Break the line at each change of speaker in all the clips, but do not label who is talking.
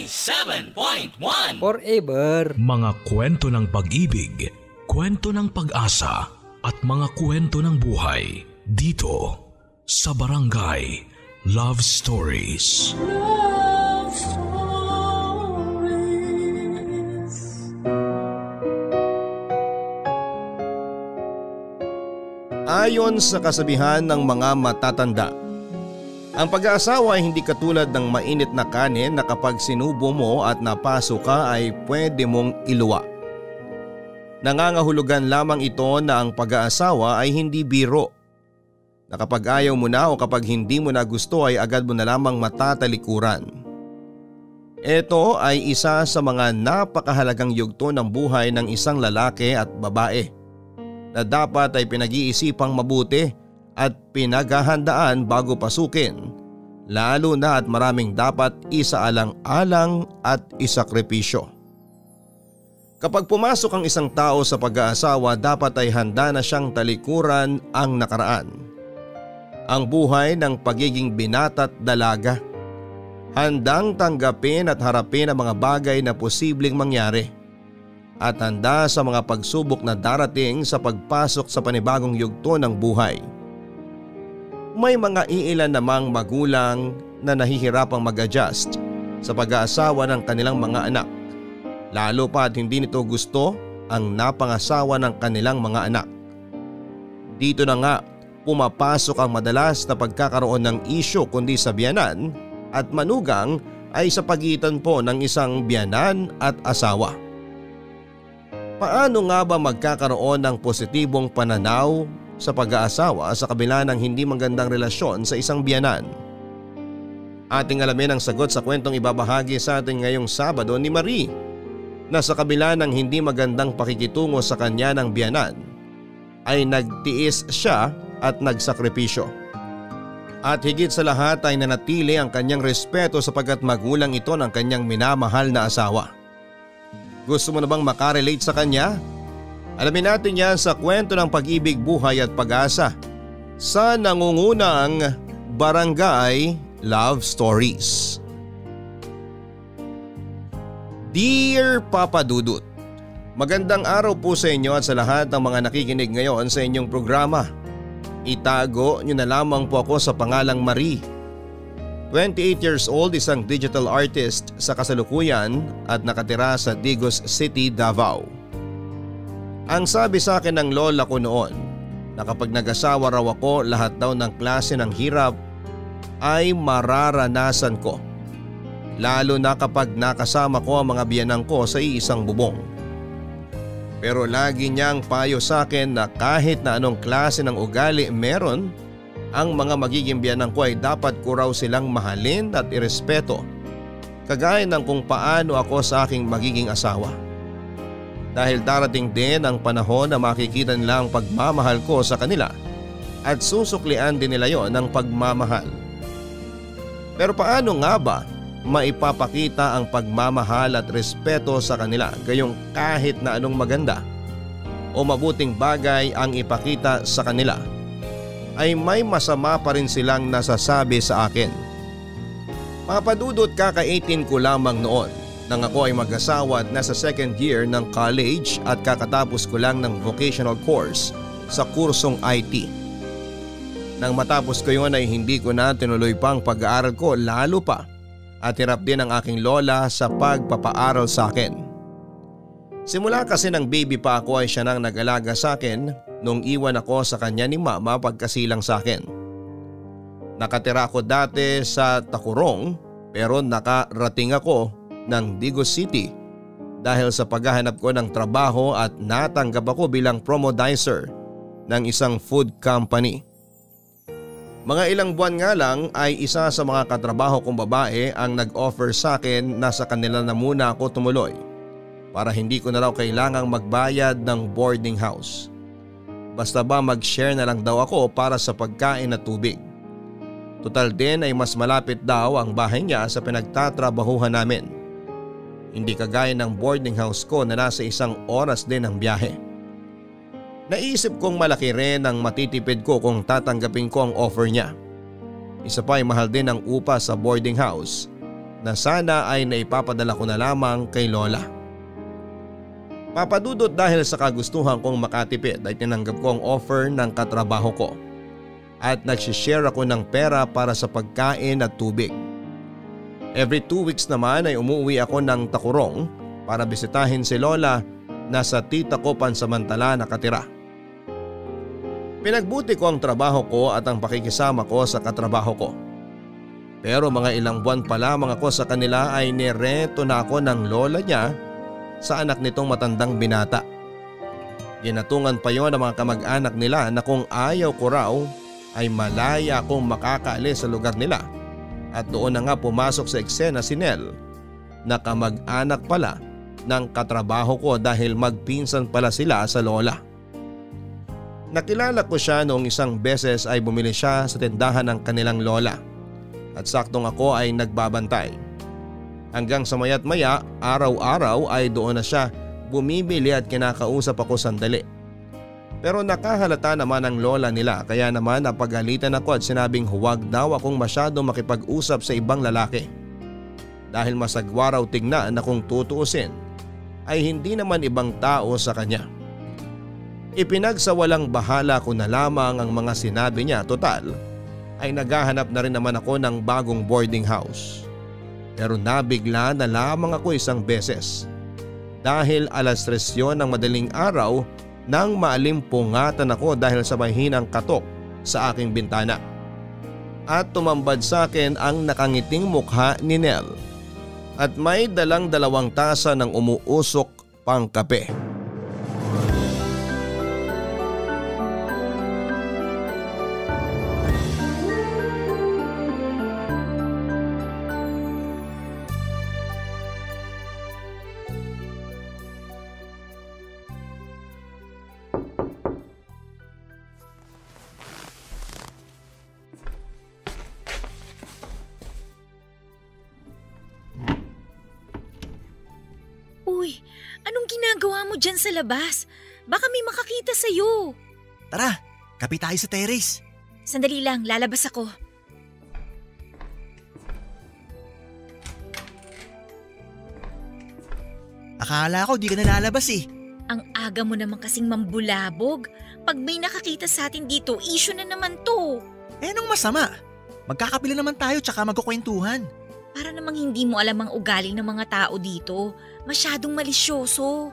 97.1
Forever.
Mga kwento ng pag-ibig, kwento ng pag-asa at mga kwento ng buhay dito sa Barangay Love Stories.
Love Stories.
Ayon sa kasabihan ng mga matatanda, ang pag-aasawa ay hindi katulad ng mainit na kanin na kapag sinubo mo at napaso ka ay pwede mong iluwa. Nangangahulugan lamang ito na ang pag-aasawa ay hindi biro. Na kapag ayaw mo na o kapag hindi mo na gusto ay agad mo na lamang matatalikuran. Ito ay isa sa mga napakahalagang yugto ng buhay ng isang lalaki at babae na dapat ay pinag-iisipang mabuti at pinaghahandaan bago pasukin, lalo na at maraming dapat isaalang-alang at isakripisyo. Kapag pumasok ang isang tao sa pag-aasawa, dapat ay handa na siyang talikuran ang nakaraan. Ang buhay ng pagiging binata't dalaga. Handang tanggapin at harapin ang mga bagay na posibleng mangyari. At handa sa mga pagsubok na darating sa pagpasok sa panibagong yugto ng buhay. May mga iilan namang magulang na nahihirapang mag-adjust sa pag-aasawa ng kanilang mga anak, lalo pa at hindi nito gusto ang napangasawa ng kanilang mga anak. Dito na nga pumapasok ang madalas na pagkakaroon ng isyu kundi sa biyanan at manugang ay sa pagitan po ng isang biyanan at asawa. Paano nga ba magkakaroon ng positibong pananaw sa pag-aasawa sa kabila ng hindi magandang relasyon sa isang biyanan? Ating alamin ang sagot sa kwentong ibabahagi sa atin ngayong Sabado ni Marie na sa kabila ng hindi magandang pakikitungo sa kanya ng biyanan ay nagtiis siya at nagsakripisyo. At higit sa lahat ay nanatili ang kanyang respeto sapagkat magulang ito ng kanyang minamahal na asawa. Gusto mo na bang makarelate sa kanya? Alamin natin yan sa kwento ng pag-ibig, buhay at pag-asa sa nangungunang Barangay Love Stories. Dear Papa Dudut, magandang araw po sa inyo at sa lahat ng mga nakikinig ngayon sa inyong programa. Itago nyo na lamang po ako sa pangalang Marie. 28 years old, isang digital artist sa kasalukuyan at nakatira sa Digos City, Davao. Ang sabi sa akin ng lola ko noon na kapag nag-asawa raw ako, lahat daw ng klase ng hirap ay mararanasan ko. Lalo na kapag nakasama ko ang mga biyanang ko sa iisang bubong. Pero lagi niyang payo sa akin na kahit na anong klase ng ugali meron, ang mga magiging biyanang ko ay dapat ko raw silang mahalin at irespeto, kagaya ng kung paano ako sa aking magiging asawa. Dahil darating din ang panahon na makikita nila ang pagmamahal ko sa kanila at susuklian din nila yon ng pagmamahal. Pero paano nga ba maipapakita ang pagmamahal at respeto sa kanila gayong kahit na anong maganda o mabuting bagay ang ipakita sa kanila ay may masama pa rin silang nasasabi sa akin? Papadudot, kaka-18 ko lamang noon nang ako ay mag-asawa at nasa second year ng college at kakatapos ko lang ng vocational course sa kursong IT. Nang matapos ko yun ay hindi ko na tinuloy pang pag-aaral ko, lalo pa at hirap din ang aking lola sa pagpapaaral sa akin. Simula kasi ng baby pa ako ay siya nang nag-alaga sa akin nung iwan ako sa kanya ni mama pagkasilang sa akin. Nakatira ako dati sa Takurong pero nakarating ako ng Digos City dahil sa paghahanap ko ng trabaho at natanggap ako bilang promodizer ng isang food company. Mga ilang buwan nga lang ay isa sa mga katrabaho kong babae ang nag-offer sa akin na sa kanila na muna ako tumuloy para hindi ko na raw kailangang magbayad ng boarding house. Basta ba mag-share na lang daw ako para sa pagkain at tubig. Total din ay mas malapit daw ang bahay niya sa pinagtatrabahuhan namin. Hindi kagaya ng boarding house ko na nasa isang oras din ang biyahe. Naisip kong malaki rin ang matitipid ko kung tatanggapin ko ang offer niya. Isa pa ay mahal din ang upa sa boarding house na sana ay naipapadala ko na lamang kay Lola. Papa Dudut, dahil sa kagustuhan kong makatipid ay tinanggap ko ang offer ng katrabaho ko at nagsishare ako ng pera para sa pagkain at tubig. Every 2 weeks naman ay umuwi ako ng Takurong para bisitahin si Lola na sa tita ko pansamantala nakatira. Pinagbuti ko ang trabaho ko at ang pakikisama ko sa katrabaho ko. Pero mga ilang buwan pa lamang ako sa kanila ay nireto na ako ng lola niya sa anak nitong matandang binata. Ginatungan pa yon ng mga kamag-anak nila na kung ayaw ko raw ay malaya akong makakaalis sa lugar nila, at doon na nga pumasok sa eksena si Nel na kamag-anak pala ng katrabaho ko dahil magpinsan pala sila sa lola. Nakilala ko siya noong isang beses ay bumili siya sa tindahan ng kanilang lola at saktong ako ay nagbabantay. Hanggang sa maya't maya, araw-araw ay doon na siya bumibili at kinakausap ako sandali. Pero nakahalata naman ang lola nila, kaya naman napagalitan ako at sinabing huwag daw akong masyadong makipag-usap sa ibang lalaki. Dahil masagwa raw tignan na kung tutuusin ay hindi naman ibang tao sa kanya. Ipinagsawalang bahala ko na lamang ang mga sinabi niya, total ay naghahanap na rin naman ako ng bagong boarding house. Pero nabigla na lamang ako isang beses dahil 3:00 yon ng madaling araw nang maalimpungatan ako dahil sa mahinang katok sa aking bintana. At tumambad sa akin ang nakangiting mukha ni Nel at may dalang 2 tasa ng umuusok pang kape.
Uy, anong ginagawa mo dyan sa labas? Baka may makakita sa'yo.
Tara, kape tayo sa terrace.
Sandali lang, lalabas ako.
Akala ko di ka na lalabas eh.
Ang aga mo naman kasing mambulabog. Pag may nakakita sa atin dito, issue na naman to.
Eh anong masama? Magkakapila naman tayo tsaka magkukwentuhan.
Para namang hindi mo alam ang ugali ng mga tao dito. Masyadong malisyoso.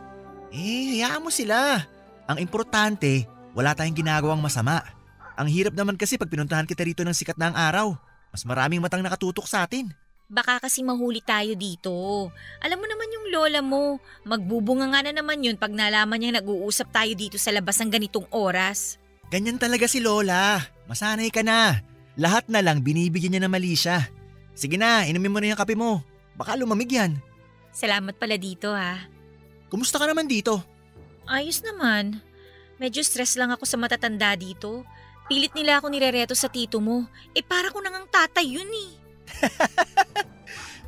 Eh, hayaan mo sila. Ang importante, wala tayong ginagawang masama. Ang hirap naman kasi pag pinuntahan kita rito ng sikat na ang araw. Mas maraming matang nakatutok sa atin.
Baka kasi mahuli tayo dito. Alam mo naman yung lola mo. Magbubunga nga na naman yun pag nalaman niya nag-uusap tayo dito sa labas ng ganitong oras.
Ganyan talaga si Lola. Masanay ka na. Lahat na lang binibigyan niya na mali siya. Sige na, inumin mo na yung kape mo. Baka lumamig yan.
Salamat pala dito ha.
Kumusta ka naman dito?
Ayos naman. Medyo stress lang ako sa matatanda dito. Pilit nila ako nirereto sa tito mo. Para ko nang tatay yun eh.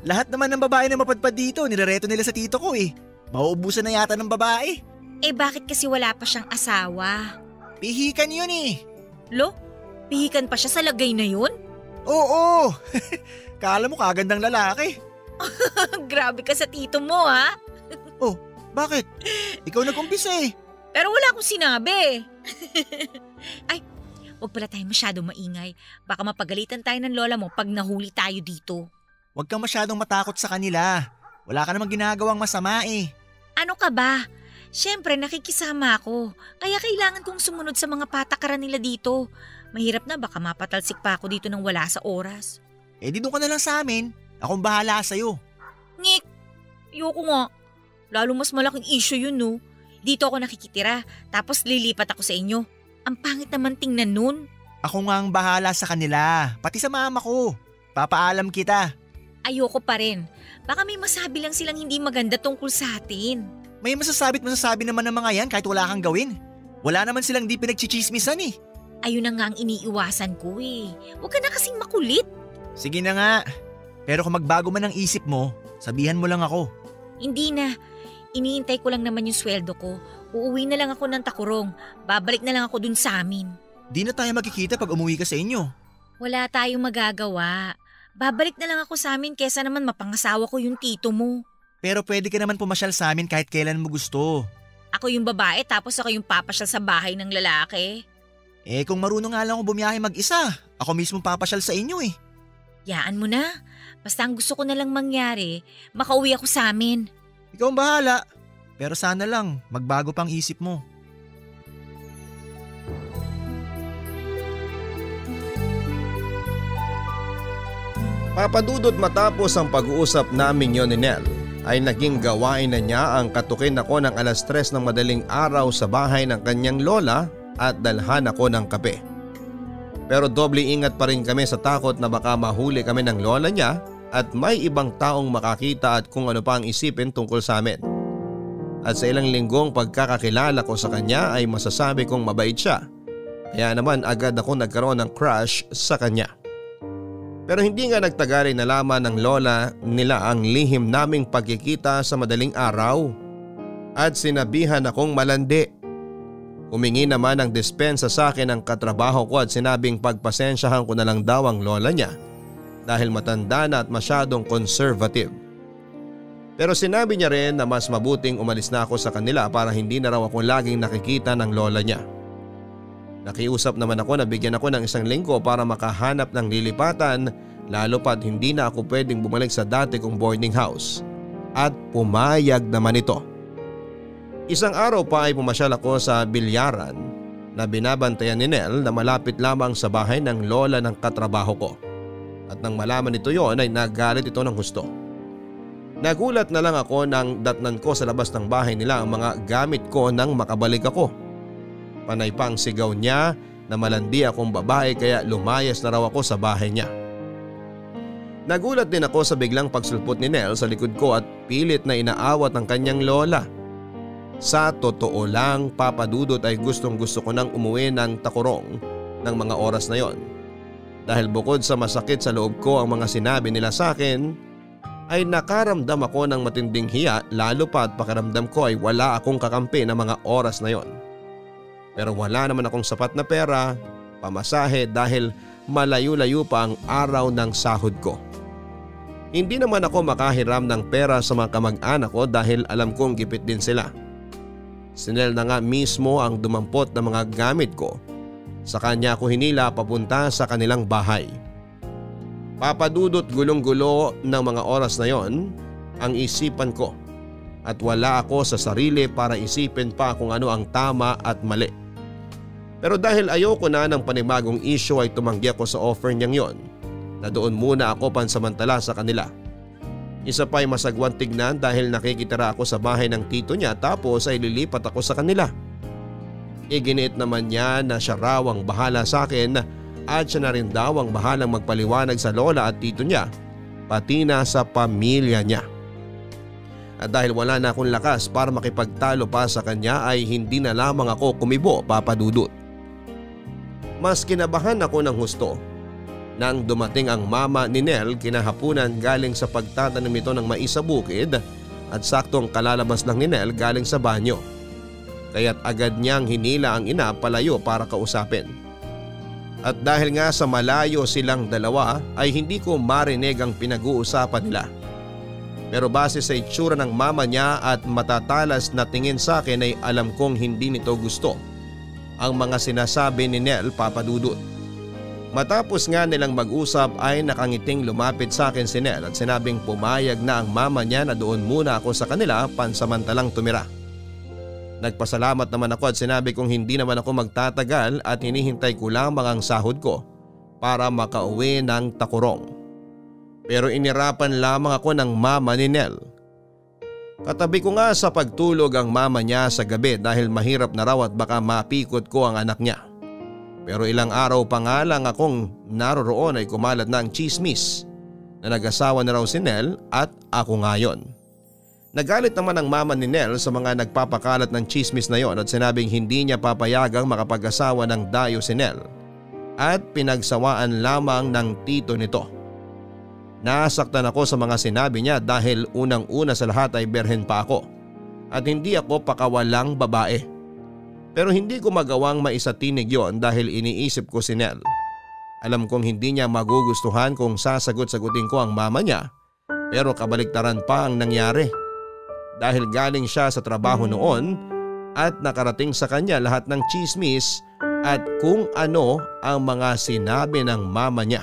Lahat naman ng babae na mapadpad dito, nirereto nila sa tito ko eh. Mauubusan na yata ng babae.
Bakit kasi wala pa siyang asawa?
Pihikan yun eh.
Lo? Pihikan pa siya sa lagay na yun?
Oo. Kala mo kagandang lalaki.
Grabe ka sa tito mo ha.
Oh, bakit? Ikaw nag-umpisa eh.
Pero wala akong sinabi. Ay, wag pala tayo masyadong maingay. Baka mapagalitan tayo ng lola mo pag nahuli tayo dito.
Huwag kang masyadong matakot sa kanila. Wala ka namang ginagawang masama eh.
Ano ka ba? Siyempre nakikisama ako. Kaya kailangan kong sumunod sa mga patakaran nila dito. Mahirap na baka mapatalsik pa ako dito nang wala sa oras.
Di doon ka na lang sa amin. Akong bahala sa'yo.
Ngik! Ayoko nga. Lalo mas malaking issue yun no. Dito ako nakikitira tapos lilipat ako sa inyo. Ang pangit naman tingnan nun.
Ako nga ang bahala sa kanila. Pati sa mama ko. Papaalam kita.
Ayoko pa rin. Baka may masabi lang silang hindi maganda tungkol sa atin.
May masasabi naman ng mga yan kahit wala kang gawin. Wala naman silang di pinagchichismisan eh.
Ayun na nga ang iniiwasan ko eh. Huwag ka na kasing makulit.
Sige na nga. Pero kung magbago man ang isip mo, sabihan mo lang ako.
Hindi na. Iniintay ko lang naman yung sweldo ko. Uuwi na lang ako ng Takurong. Babalik na lang ako dun sa amin.
Di na tayo magkikita pag umuwi ka sa inyo.
Wala tayong magagawa. Babalik na lang ako sa amin kesa naman mapangasawa ko yung tito mo.
Pero pwede ka naman pumasyal sa amin kahit kailan mo gusto.
Ako yung babae tapos ako yung papasyal sa bahay ng lalaki.
Kung marunong nga lang ako bumiyahe mag-isa, ako mismo papasyal sa inyo eh.
Yaan mo na. Basta ang gusto ko na lang mangyari, makauwi ako sa amin.
Ikaw ang bahala. Pero sana lang, magbago pang isip mo.
Papadudot matapos ang pag-uusap namin yon ni Nel ay naging gawain na niya ang katukin ako ng 3:00 ng madaling araw sa bahay ng kanyang lola at dalhan ako ng kape. Pero doble ingat pa rin kami sa takot na baka mahuli kami ng lola niya at may ibang taong makakita at kung ano pa ang isipin tungkol sa amin. At sa ilang linggong pagkakakilala ko sa kanya ay masasabi kong mabait siya. Kaya naman agad ako nagkaroon ng crush sa kanya. Pero hindi nga nagtagal ay nalaman ng lola nila ang lihim naming pagkikita sa madaling araw at sinabihan akong malandi. Humingi naman ng dispensa sa akin ang katrabaho ko at sinabing pagpasensyahan ko na lang daw ang lola niya dahil matanda na at masyadong conservative. Pero sinabi niya rin na mas mabuting umalis na ako sa kanila para hindi na raw ako laging nakikita ng lola niya. Nakiusap naman ako na bigyan ako ng 1 linggo para makahanap ng lilipatan lalo pat hindi na ako pwedeng bumalik sa dati kong boarding house. At pumayag naman ito. Isang araw pa ay pumasyal ako sa bilyaran na binabantayan ni Nel na malapit lamang sa bahay ng lola ng katrabaho ko. At nang malaman nito yon ay nagalit ito ng husto. Nagulat na lang ako nang datnan ko sa labas ng bahay nila ang mga gamit ko nang makabalik ako. Panay pa ang sigaw niya na malandi akong babae kaya lumayas na raw ako sa bahay niya. Nagulat din ako sa biglang pagsulpot ni Nel sa likod ko at pilit na inaawat ng kanyang lola. Sa totoo lang, Papadudot, ay gustong gusto ko nang umuwi ng Takurong ng mga oras na yon. Dahil bukod sa masakit sa loob ko ang mga sinabi nila sa akin, ay nakaramdam ako ng matinding hiya lalo pa at pakiramdam ko ay wala akong kakampi ng mga oras na yon. Pero wala naman akong sapat na pera, pamasahe dahil malayo-layo pa ang araw ng sahod ko. Hindi naman ako makahiram ng pera sa mga kamag-anak ko dahil alam kong gipit din sila. Si Nel na nga mismo ang dumampot ng mga gamit ko. Sa kanya ako hinila papunta sa kanilang bahay. Papadudot, gulong-gulo ng mga oras na yon ang isipan ko at wala ako sa sarili para isipin pa kung ano ang tama at mali. Pero dahil ayoko na ng panibagong issue ay tumanggi ako sa offer niyang yon na doon muna ako pansamantala sa kanila. Isa pa'y masagwan tignan dahil nakikitira ako sa bahay ng tito niya tapos ay lilipat ako sa kanila. Iginiit naman niya na siya raw ang bahala sa akin at siya na rin daw ang bahalang magpaliwanag sa lola at tito niya pati na sa pamilya niya. At dahil wala na akong lakas para makipagtalo pa sa kanya ay hindi na lamang ako kumibo, Papadudot. Mas kinabahan ako ng husto nang dumating ang mama ni Nel kinahapunan galing sa pagtatanim nito ng mais sa bukid at saktong kalalabas lang ni Nel galing sa banyo. Kaya't agad niyang hinila ang ina palayo para kausapin. At dahil nga sa malayo silang dalawa ay hindi ko marinig ang pinag-uusapan nila. Pero base sa itsura ng mama niya at matatalas na tingin sa akin ay alam kong hindi nito gusto ang mga sinasabi ni Nel, Papadudot. Matapos nga nilang mag-usap ay nakangiting lumapit sa akin si Nel at sinabing pumayag na ang mama niya na doon muna ako sa kanila pansamantalang tumira. Nagpasalamat naman ako at sinabi kong hindi naman ako magtatagal at hinihintay ko lamang ang sahod ko para makauwi ng Takurong. Pero inirapan lamang ako ng mama ni Nel. Katabi ko nga sa pagtulog ang mama niya sa gabi dahil mahirap na raw at baka mapikot ko ang anak niya. Pero ilang araw pa nga lang akong naroroon ay kumalat na ang chismis na nag-asawa na raw si Nel at ako ngayon. Nagalit naman ang mama ni Nel sa mga nagpapakalat ng chismis na yon at sinabing hindi niya papayagang makapag-asawa ng dayo si Nel at pinagsawaan lamang ng tito nito. Nasaktan ako sa mga sinabi niya dahil unang-una sa lahat ay berhen pa ako at hindi ako pakawalang babae. Pero hindi ko magawang maisatinig yon dahil iniisip ko si Nel. Alam kong hindi niya magugustuhan kung sasagot-sagutin ko ang mama niya, pero kabaligtaran pa ang nangyari. Dahil galing siya sa trabaho noon at nakarating sa kanya lahat ng chismis at kung ano ang mga sinabi ng mama niya.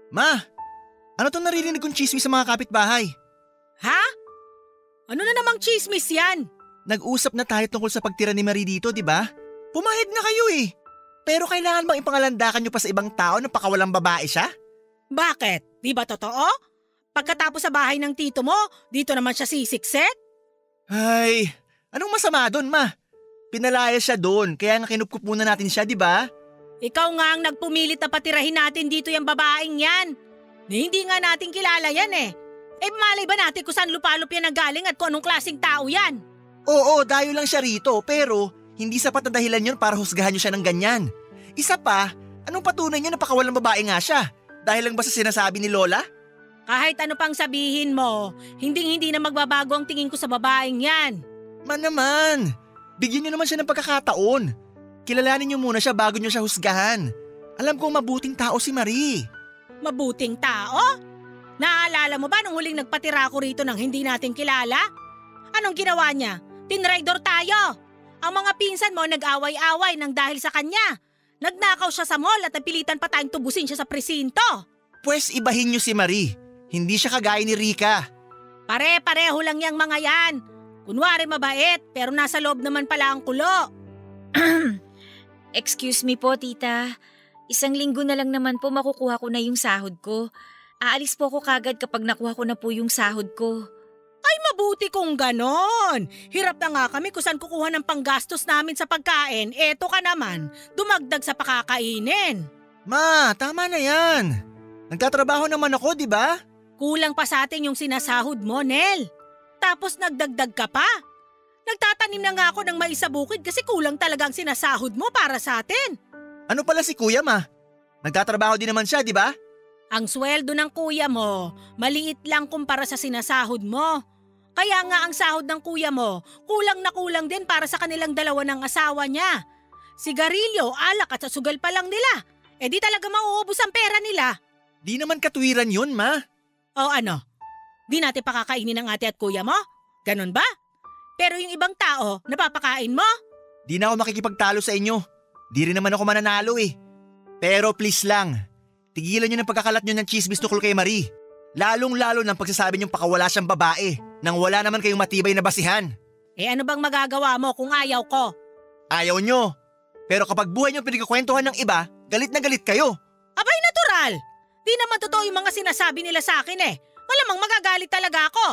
Ma, ano tong naririnig kong chismis sa mga kapitbahay?
Ha? Ano na namang chismis yan?
Nag-usap na tayo tungkol sa pagtira ni Marie dito, di ba? Pumayag na kayo eh. Pero kailangan bang ipangalandakan nyo pa sa ibang tao na pakawalang babae siya?
Bakit? Di ba totoo? Pagkatapos sa bahay ng tito mo, dito naman siya sisiksik?
Ay, anong masama doon, ma? Pinalaya siya doon, kaya nga kinupkup muna natin siya, di ba?
Ikaw nga ang nagpumilit na patirahin natin dito yung babaeng yan. Na hindi nga natin kilala yan eh. Eh malay ba natin kung saan lupalop yan nagaling at kung anong klaseng tao yan?
Oo, dayo lang siya rito, pero hindi sapat na dahilan yun para husgahan nyo siya ng ganyan. Isa pa, anong patunay niya na pakawalang babae nga siya? Dahil lang ba sa sinasabi ni Lola?
Kahit ano pang sabihin mo, hindi na magbabago ang tingin ko sa babaeng yan.
Man naman, bigyan nyo naman siya ng pagkakataon. Kilalanin nyo muna siya bago nyo siya husgahan. Alam kong mabuting tao si Marie.
Mabuting tao? Naalala mo ba nung huling nagpatira ako rito nang hindi natin kilala? Anong ginawa niya? Tinraidor tayo. Ang mga pinsan mo nag-away-away nang dahil sa kanya. Nagnakaw siya sa mall at napilitan pa tayong tubusin siya sa presinto.
Pwes ibahin nyo si Marie. Hindi siya kagaya ni Rika.
Pare-pareho lang yang mga yan. Kunwari mabait pero nasa loob naman pala ang kulo.
Excuse me po, tita. 1 linggo na lang naman po makukuha ko na yung sahod ko. Aalis po ako kagad kapag nakuha ko na po yung sahod ko.
Ay mabuti kung ganon. Hirap na nga kami kung saan kukuha ng panggastos namin sa pagkain. Eto ka naman, dumagdag sa pakakainin.
Ma, tama na yan. Nagtatrabaho naman ako, di ba?
Kulang pa sa atin yung sinasahod mo, Nel. Tapos nagdagdag ka pa. Nagtatanim na nga ako ng mais sa bukid kasi kulang talaga ang sinasahod mo para sa atin.
Ano pala si kuya, ma? Nagtatrabaho din naman siya, di ba?
Ang sweldo ng kuya mo, maliit lang kumpara sa sinasahod mo. Kaya nga ang sahod ng kuya mo, kulang na kulang din para sa kanilang dalawa ng asawa niya. Sigarilyo, alak at sa sugal pa lang nila. Eh di talaga mauubos ang pera nila.
Di naman katwiran yun, ma.
O ano? Di natin pakakainin ng ate at kuya mo? Ganon ba? Pero yung ibang tao, napapakain mo?
Di na ako makikipagtalo sa inyo. Di rin naman ako mananalo eh. Pero please lang, tigilan nyo ng pagkakalat nyo ng chismis tukol kay Marie. Lalong-lalo ng pagsasabi nyong pakawala siyang babae nang wala naman kayong matibay na basihan.
Eh ano bang magagawa mo kung ayaw ko?
Ayaw nyo. Pero kapag buhay nyo pinagkakwentuhan ng iba, galit na galit kayo.
Abay natural! Di naman totoo yung mga sinasabi nila sa akin eh. Malamang magagalit talaga ako.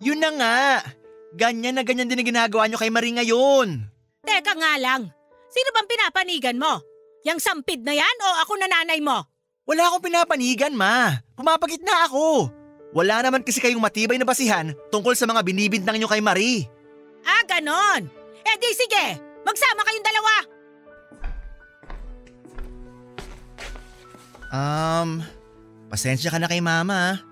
Yun na nga. Ganyan na ganyan din ang ginagawa nyo kay Marie ngayon.
Teka nga lang. Sino bang pinapanigan mo? Yang sampid na yan o ako na nanay mo?
Wala akong pinapanigan, ma. Pumapagitna ako. Wala naman kasi kayong matibay na basihan tungkol sa mga binibintang nyo kay Marie.
Ah, ganon. Eh di sige, magsama kayong dalawa.
Pasensya ka na kay mama.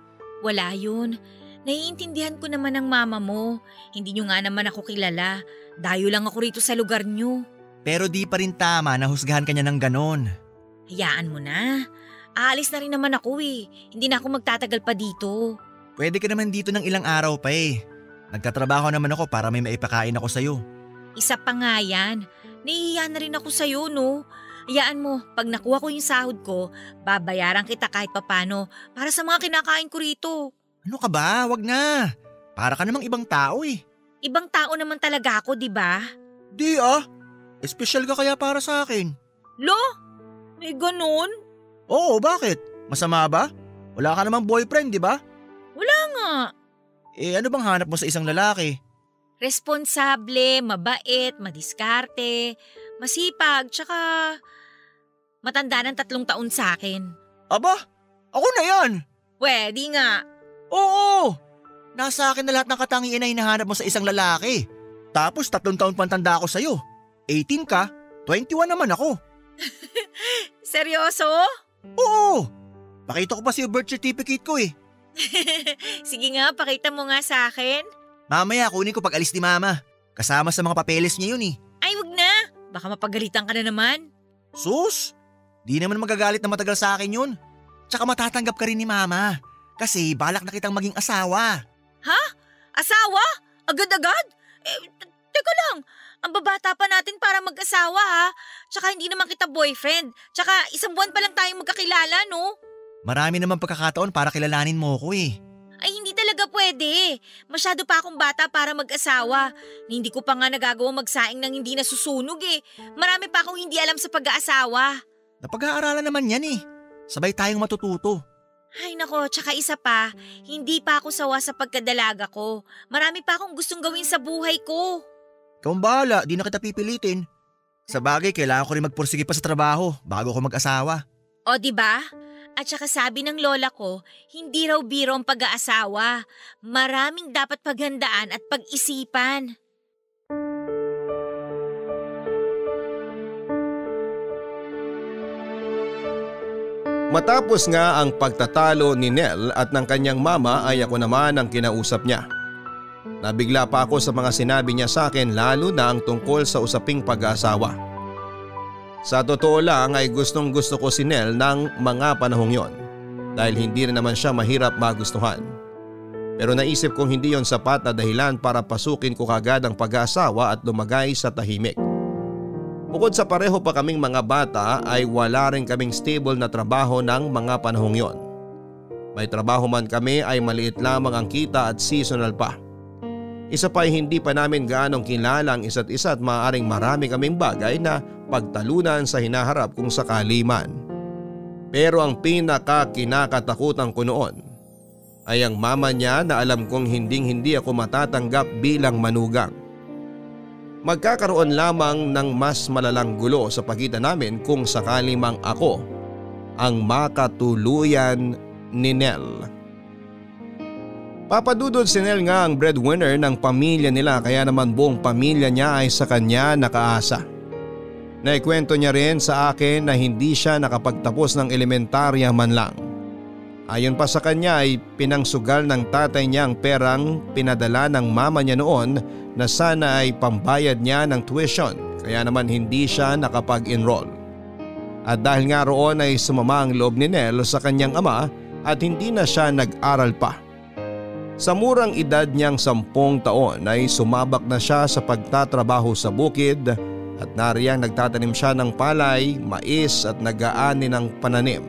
Wala yun. Naiintindihan ko naman ang mama mo. Hindi nyo nga naman ako kilala. Dayo lang ako rito sa lugar nyo.
Pero di pa rin tama na husgahan ka niya ng ganon.
Hayaan mo na. Aalis na rin naman ako eh. Hindi na ako magtatagal pa dito.
Pwede ka naman dito ng ilang araw pa eh. Nagtatrabaho naman ako para may maipakain ako sa'yo.
Isa pa nga yan. Nahihiya na rin ako sa'yo, no? Hayaan mo, pag nakuha ko yung sahod ko, babayaran kita kahit papano para sa mga kinakain ko rito.
Ano ka ba? Wag na. Para ka namang ibang tao eh.
Ibang tao naman talaga ako, di ba?
Di ah. Espesyal ka kaya para sa akin.
Lo? May ganun?
Oo, bakit? Masama ba? Wala ka namang boyfriend, di ba?
Wala nga.
Eh ano bang hanap mo sa isang lalaki?
Responsable, mabait, madiskarte, masipag, tsaka matanda ng 3 taon sa akin.
Aba, ako na yan.
Pwede nga.
Oo. Nasa akin na lahat ng katangian na hinahanap mo sa isang lalaki. Tapos 3 taon pantanda ako sa'yo. 18 ka, 21 naman ako.
Seryoso?
Oo. Pakita ko pa yung birth certificate ko eh.
Sige nga, pakita mo nga sa akin.
Mamaya kunin ko pag alis ni mama. Kasama sa mga papeles niya yun eh.
Ay, wag na. Baka mapagalitan ka na naman.
Sus, Di naman magagalit na matagal sa akin yun. Tsaka matatanggap ka rin ni mama. Kasi balak na kitang maging asawa.
Ha? Asawa? Agad-agad? Teka lang, ang babata pa natin para mag-asawa ha. Tsaka hindi naman kita boyfriend. Tsaka 1 buwan pa lang tayong magkakilala, no?
Marami naman pagkakataon para kilalanin mo ko eh.
Ay hindi talaga pwede. Masyado pa akong bata para mag-asawa. Hindi ko pa nga nagagawa magsaing ng hindi nasusunog eh. Marami pa akong hindi alam sa pag-aasawa.
Napag-aaralan naman yan eh. Sabay tayong matututo.
Ay nako, tsaka isa pa, hindi pa ako sawa sa pagkadalaga ko. Marami pa akong gustong gawin sa buhay ko.
Ikaw ang bahala, di na kita pipilitin. Sa bagay, kailangan ko rin magpursige pa sa trabaho bago ko mag-asawa.
O diba? At saka sabi ng lola ko, hindi raw biro ang pag-aasawa. Maraming dapat paghandaan at pag-isipan.
Matapos nga ang pagtatalo ni Nell at ng kanyang mama ay ako naman ang kinausap niya. Nabigla pa ako sa mga sinabi niya sa akin lalo na ang tungkol sa usaping pag-aasawa. Sa totoo lang ay gustong gusto ko si Nell ng mga panahong yon dahil hindi rin naman siya mahirap magustuhan. Pero naisip kong hindi yon sapat na dahilan para pasukin ko kagad ang pag-aasawa at lumagay sa tahimik. Bukod sa pareho pa kaming mga bata ay wala rin kaming stable na trabaho ng mga panahong yon. May trabaho man kami ay maliit lamang ang kita at seasonal pa. Isa pa ay hindi pa namin gaanong kilala ang isa't isa at maaaring marami kaming bagay na pagtalunan sa hinaharap kung sakali man. Pero ang pinaka kinakatakutan ko noon ay ang mama niya na alam kong hindi ako matatanggap bilang manugang. Magkakaroon lamang ng mas malalang gulo sa pagitan namin kung sakali mang ako ang makatuluyan ni Nell. Papadudod si Nell nga ang breadwinner ng pamilya nila kaya naman buong pamilya niya ay sa kanya nakaasa. Naikwento niya rin sa akin na hindi siya nakapagtapos ng elementarya man lang. Ayon pa sa kanya ay pinangsugal ng tatay niya ang perang pinadala ng mama niya noon na sana ay pambayad niya ng tuition kaya naman hindi siya nakapag-enroll. At dahil nga roon ay sumama ang loob ni Nell sa kanyang ama at hindi na siya nag-aral pa. Sa murang edad niyang 10 taon ay sumabak na siya sa pagtatrabaho sa bukid at nariyang nagtatanim siya ng palay, mais at nag-aani ng pananim.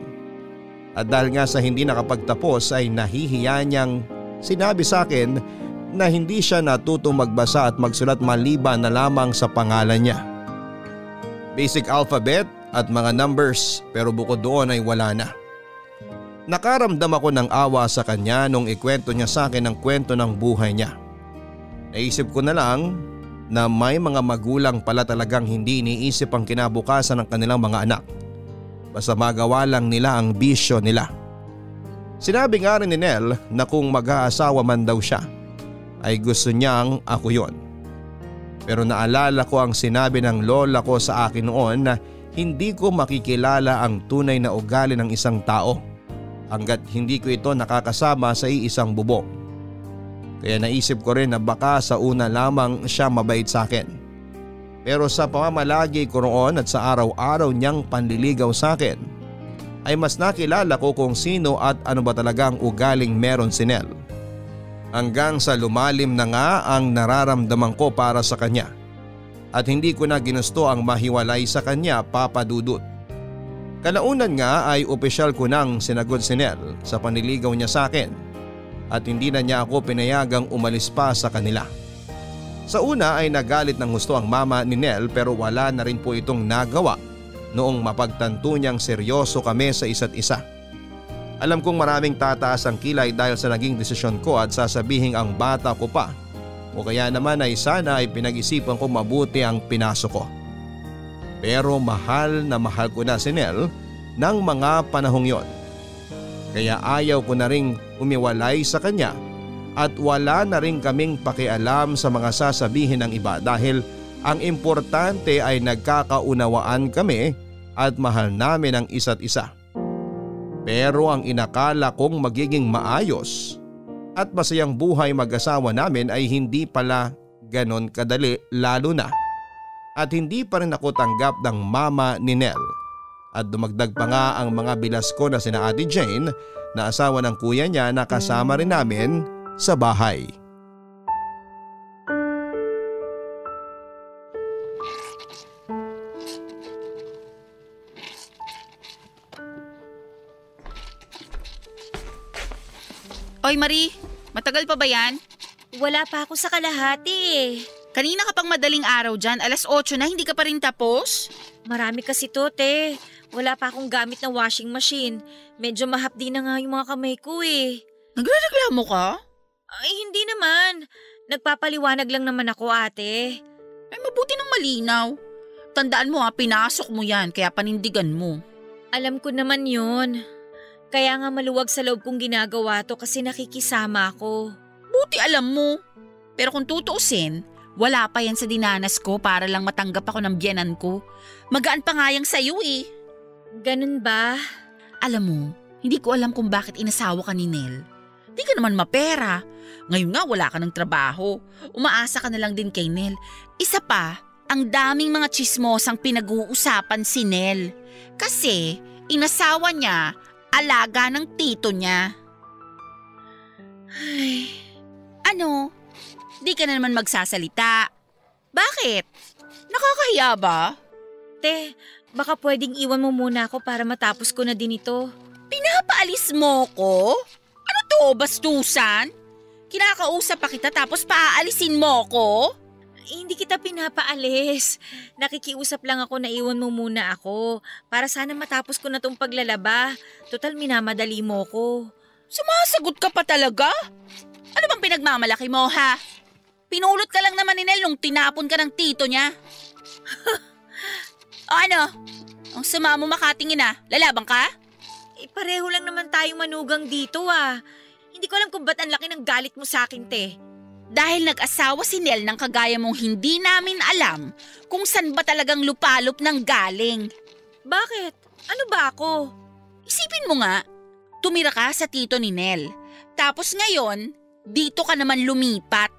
At dahil nga sa hindi nakapagtapos ay nahihiya niyang sinabi sa akin na hindi siya natutong magbasa at magsulat maliban na lamang sa pangalan niya. Basic alphabet at mga numbers pero bukod doon ay wala na. Nakaramdam ako ng awa sa kanya nung ikwento niya sa akin ang kwento ng buhay niya. Naisip ko na lang na may mga magulang pala talagang hindi iniisip ang kinabukasan ng kanilang mga anak. Basta magawa lang nila ang bisyo nila. Sinabi nga rin ni Nell na kung mag-aasawa man daw siya ay gusto niyang ako yon. Pero naalala ko ang sinabi ng lola ko sa akin noon na hindi ko makikilala ang tunay na ugali ng isang tao hanggat hindi ko ito nakakasama sa iisang bubong. Kaya naisip ko rin na baka sa una lamang siya mabait sa akin. Pero sa pamamalagi ko roon at sa araw-araw niyang panliligaw sa akin ay mas nakilala ko kung sino at ano ba talagang ugaling meron si Nell. Hanggang sa lumalim na nga ang nararamdaman ko para sa kanya at hindi ko na ginusto ang mahiwalay sa kanya, Papa Dudut. Kalaunan nga ay opisyal ko nang sinagod si Nell sa panliligaw niya sa akin at hindi na niya ako pinayagang umalis pa sa kanila. Sa una ay nagalit ng gusto ang mama ni Nell pero wala na rin po itong nagawa noong mapagtanto niyang seryoso kami sa isa't isa. Alam kong maraming tataas ang kilay dahil sa naging desisyon ko at sasabihin ang bata ko pa o kaya naman ay sana ay pinag-isipan ko mabuti ang pinasok ko. Pero mahal na mahal ko na si Nell ng mga panahong yon. Kaya ayaw ko na ring umiwalay sa kanya at wala na rin kaming pakialam sa mga sasabihin ng iba dahil ang importante ay nagkakaunawaan kami at mahal namin ang isa't isa. Pero ang inakala kong magiging maayos at masayang buhay mag-asawa namin ay hindi pala ganon kadali lalo na at hindi pa rin ako tanggap ng mama ni Nell. At dumagdag pa nga ang mga bilas ko na sina Ate Jane na asawa ng kuya niya na kasama rin namin sa bahay.
Oy Marie, matagal pa ba yan?
Wala pa ako sa kalahati eh.
Kanina ka pang madaling araw dyan, 8:00 na, hindi ka pa rin tapos?
Marami kasi to, te. Wala pa akong gamit na washing machine. Medyo mahapdi na nga yung mga kamay ko eh.
Nagrereklamo ka?
Ay, hindi naman. Nagpapaliwanag lang naman ako, ate.
Ay mabuti ng malinaw. Tandaan mo pinasok mo yan, kaya panindigan mo.
Alam ko naman yun. Kaya nga maluwag sa loob kong ginagawa to kasi nakikisama ako.
Buti alam mo. Pero kung tutuusin, wala pa yan sa dinanas ko para lang matanggap ako ng biyenan ko. Magaan pa nga yang sa'yo eh.
Ganun ba?
Alam mo, hindi ko alam kung bakit inasawa ka ni Nel. Di ka naman mapera. Ngayon nga wala ka ng trabaho. Umaasa ka na lang din kay Nel. Isa pa, ang daming mga tsismosang pinag-uusapan si Nel. Kasi inasawa niya alaga ng tito niya.
Ay,
Ano? Di ka na naman magsasalita. Bakit? Nakakahiya ba?
te, baka pwedeng iwan mo muna ako para matapos ko na din ito.
Pinapaalis mo ko? Ano to, bastusan? Kinakausap pa kita tapos paaalisin mo ko?
Hindi kita pinapaalis. Nakikiusap lang ako na iwan mo muna ako para sana matapos ko na tong paglalaba. Total minamadali mo ko.
Sumasagot ka pa talaga? Ano bang pinagmamalaki mo ha? Pinulot ka lang naman ni Nel nung tinapon ka ng tito niya. O ano? Ang sama mo makatingin lalabang ka?
Pareho lang naman tayong manugang dito ah. Hindi ko alam kung ba't ang laki ng galit mo sa akin, te.
Dahil nag-asawa si Nel ng kagaya mong hindi namin alam kung saan ba talagang lupalop ng galing.
Bakit? Ano ba ako?
Isipin mo nga, tumira ka sa tito ni Nel. Tapos ngayon, dito ka naman lumipat.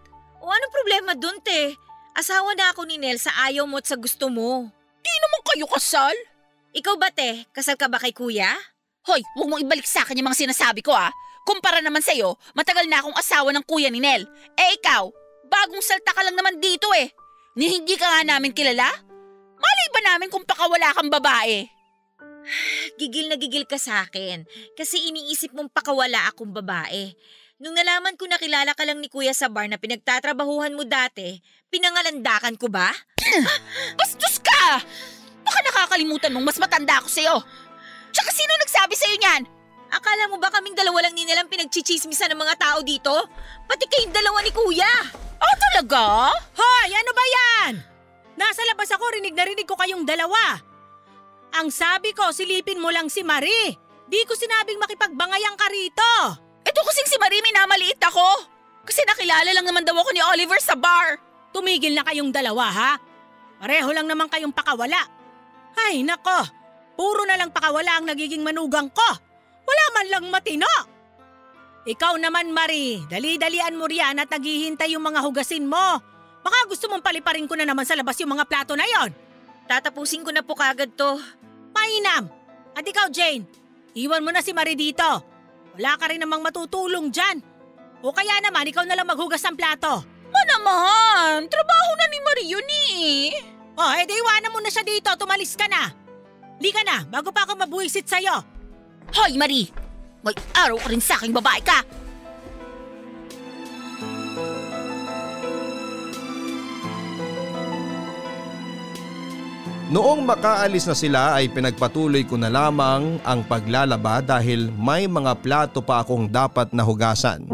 O anong problema dun, te? Asawa na ako ni Nel sa ayaw mo at sa gusto mo.
Di naman kayo kasal.
Ikaw ba, te? Kasal ka ba kay kuya?
Hoy, huwag mong ibalik sa akin yung mga sinasabi ko Kumpara naman sa'yo, matagal na akong asawa ng kuya ni Nel. Eh ikaw, bagong salta ka lang naman dito Ni hindi ka nga namin kilala? Malay ba namin kung pakawala kang babae?
Gigil na gigil ka sa akin kasi iniisip mong pakawala akong babae. Nung nalaman ko na kilala ka lang ni kuya sa bar na pinagtatrabahuhan mo dati, pinangalandakan ko ba?
Bastos ka! Baka nakakalimutan mong mas matanda ako sa'yo. Tsaka sino nagsabi sa'yo niyan?
Akala mo ba kaming dalawa lang ni nilang pinagchichismisan ng mga tao dito? Pati kayong dalawa ni kuya.
Talaga?
Hoy, ano ba yan? Nasa labas ako, rinig na rinig ko kayong dalawa. Ang sabi ko, silipin mo lang si Marie. Di ko sinabing makipagbangayang ka rito.
Ito kasing si Marie, minamaliit ako. Kasi nakilala lang naman daw ako ni Oliver sa bar.
Tumigil na kayong dalawa, ha? Pareho lang naman kayong pakawala. Ay, nako. Puro na lang pakawala ang nagiging manugang ko. Wala man lang matino. Ikaw naman, Marie, dali-dalian mo riyan at naghihintay yung mga hugasin mo. Baka gusto mong paliparin ko na naman sa labas yung mga plato na yon.
Tatapusin ko na po kagad to.
Mainam. At ikaw, Jane, iwan mo na si Marie dito. Wala ka rin namang matutulong dyan. O kaya naman, ikaw na lang maghugas ng plato.
Naman, trabaho na ni Marie yun
Edi iwanan mo na siya dito, tumalis ka na. Lika na, bago pa ako mabuisit sa'yo.
Hoy, Marie! May araw ka rin sa aking babae ka!
Noong makaalis na sila ay pinagpatuloy ko na lamang ang paglalaba dahil may mga plato pa akong dapat na hugasan.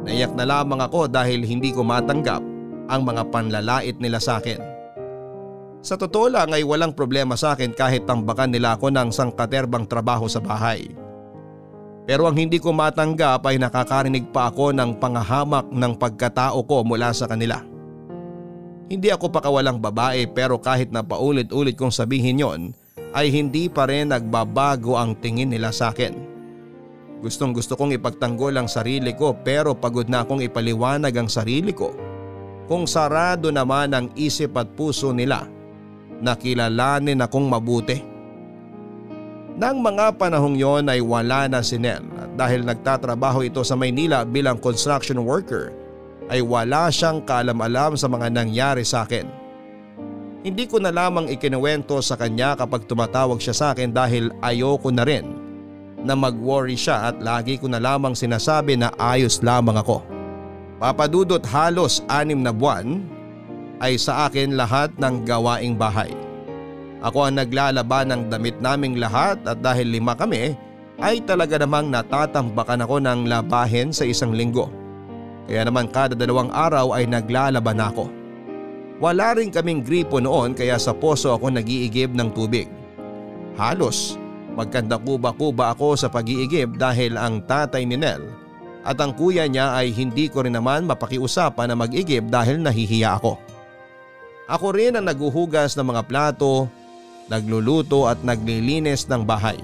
Naiyak na lamang ako dahil hindi ko matanggap ang mga panlalait nila sa akin. Sa totoo lang ay walang problema sa akin kahit tambakan nila ako ng sangkaterbang trabaho sa bahay. Pero ang hindi ko matanggap ay nakakarinig pa ako ng pangahamak ng pagkatao ko mula sa kanila. Hindi ako pakawalang babae pero kahit na paulit-ulit kong sabihin yon ay hindi pa rin nagbabago ang tingin nila sa akin. Gustong gusto kong ipagtanggol ang sarili ko pero pagod na akong ipaliwanag ang sarili ko kung sarado naman ang isip at puso nila na kilalanin akong mabuti. Nang mga panahong yon ay wala na si Nel at dahil nagtatrabaho ito sa Maynila bilang construction worker ay wala siyang kaalam-alam sa mga nangyari sa akin. Hindi ko na lamang ikinuwento sa kanya kapag tumatawag siya sa akin dahil ayoko na rin na mag-worry siya at lagi ko na lamang sinasabi na ayos lamang ako. Papadudot halos 6 na buwan ay sa akin lahat ng gawaing bahay. Ako ang naglalaban ng damit naming lahat at dahil 5 kami ay talaga namang natatambakan ako ng labahin sa 1 linggo. Kaya naman kada 2 araw ay naglalaban ako. Wala rin kaming gripo noon kaya sa poso ako nag-iigib ng tubig. Halos magkanda-kuba-kuba ako sa pag-iigib dahil ang tatay ni Nel at ang kuya niya ay hindi ko rin naman mapakiusapan na mag-igib dahil nahihiya ako. Ako rin ang naghuhugas ng mga plato, nagluluto at naglilinis ng bahay.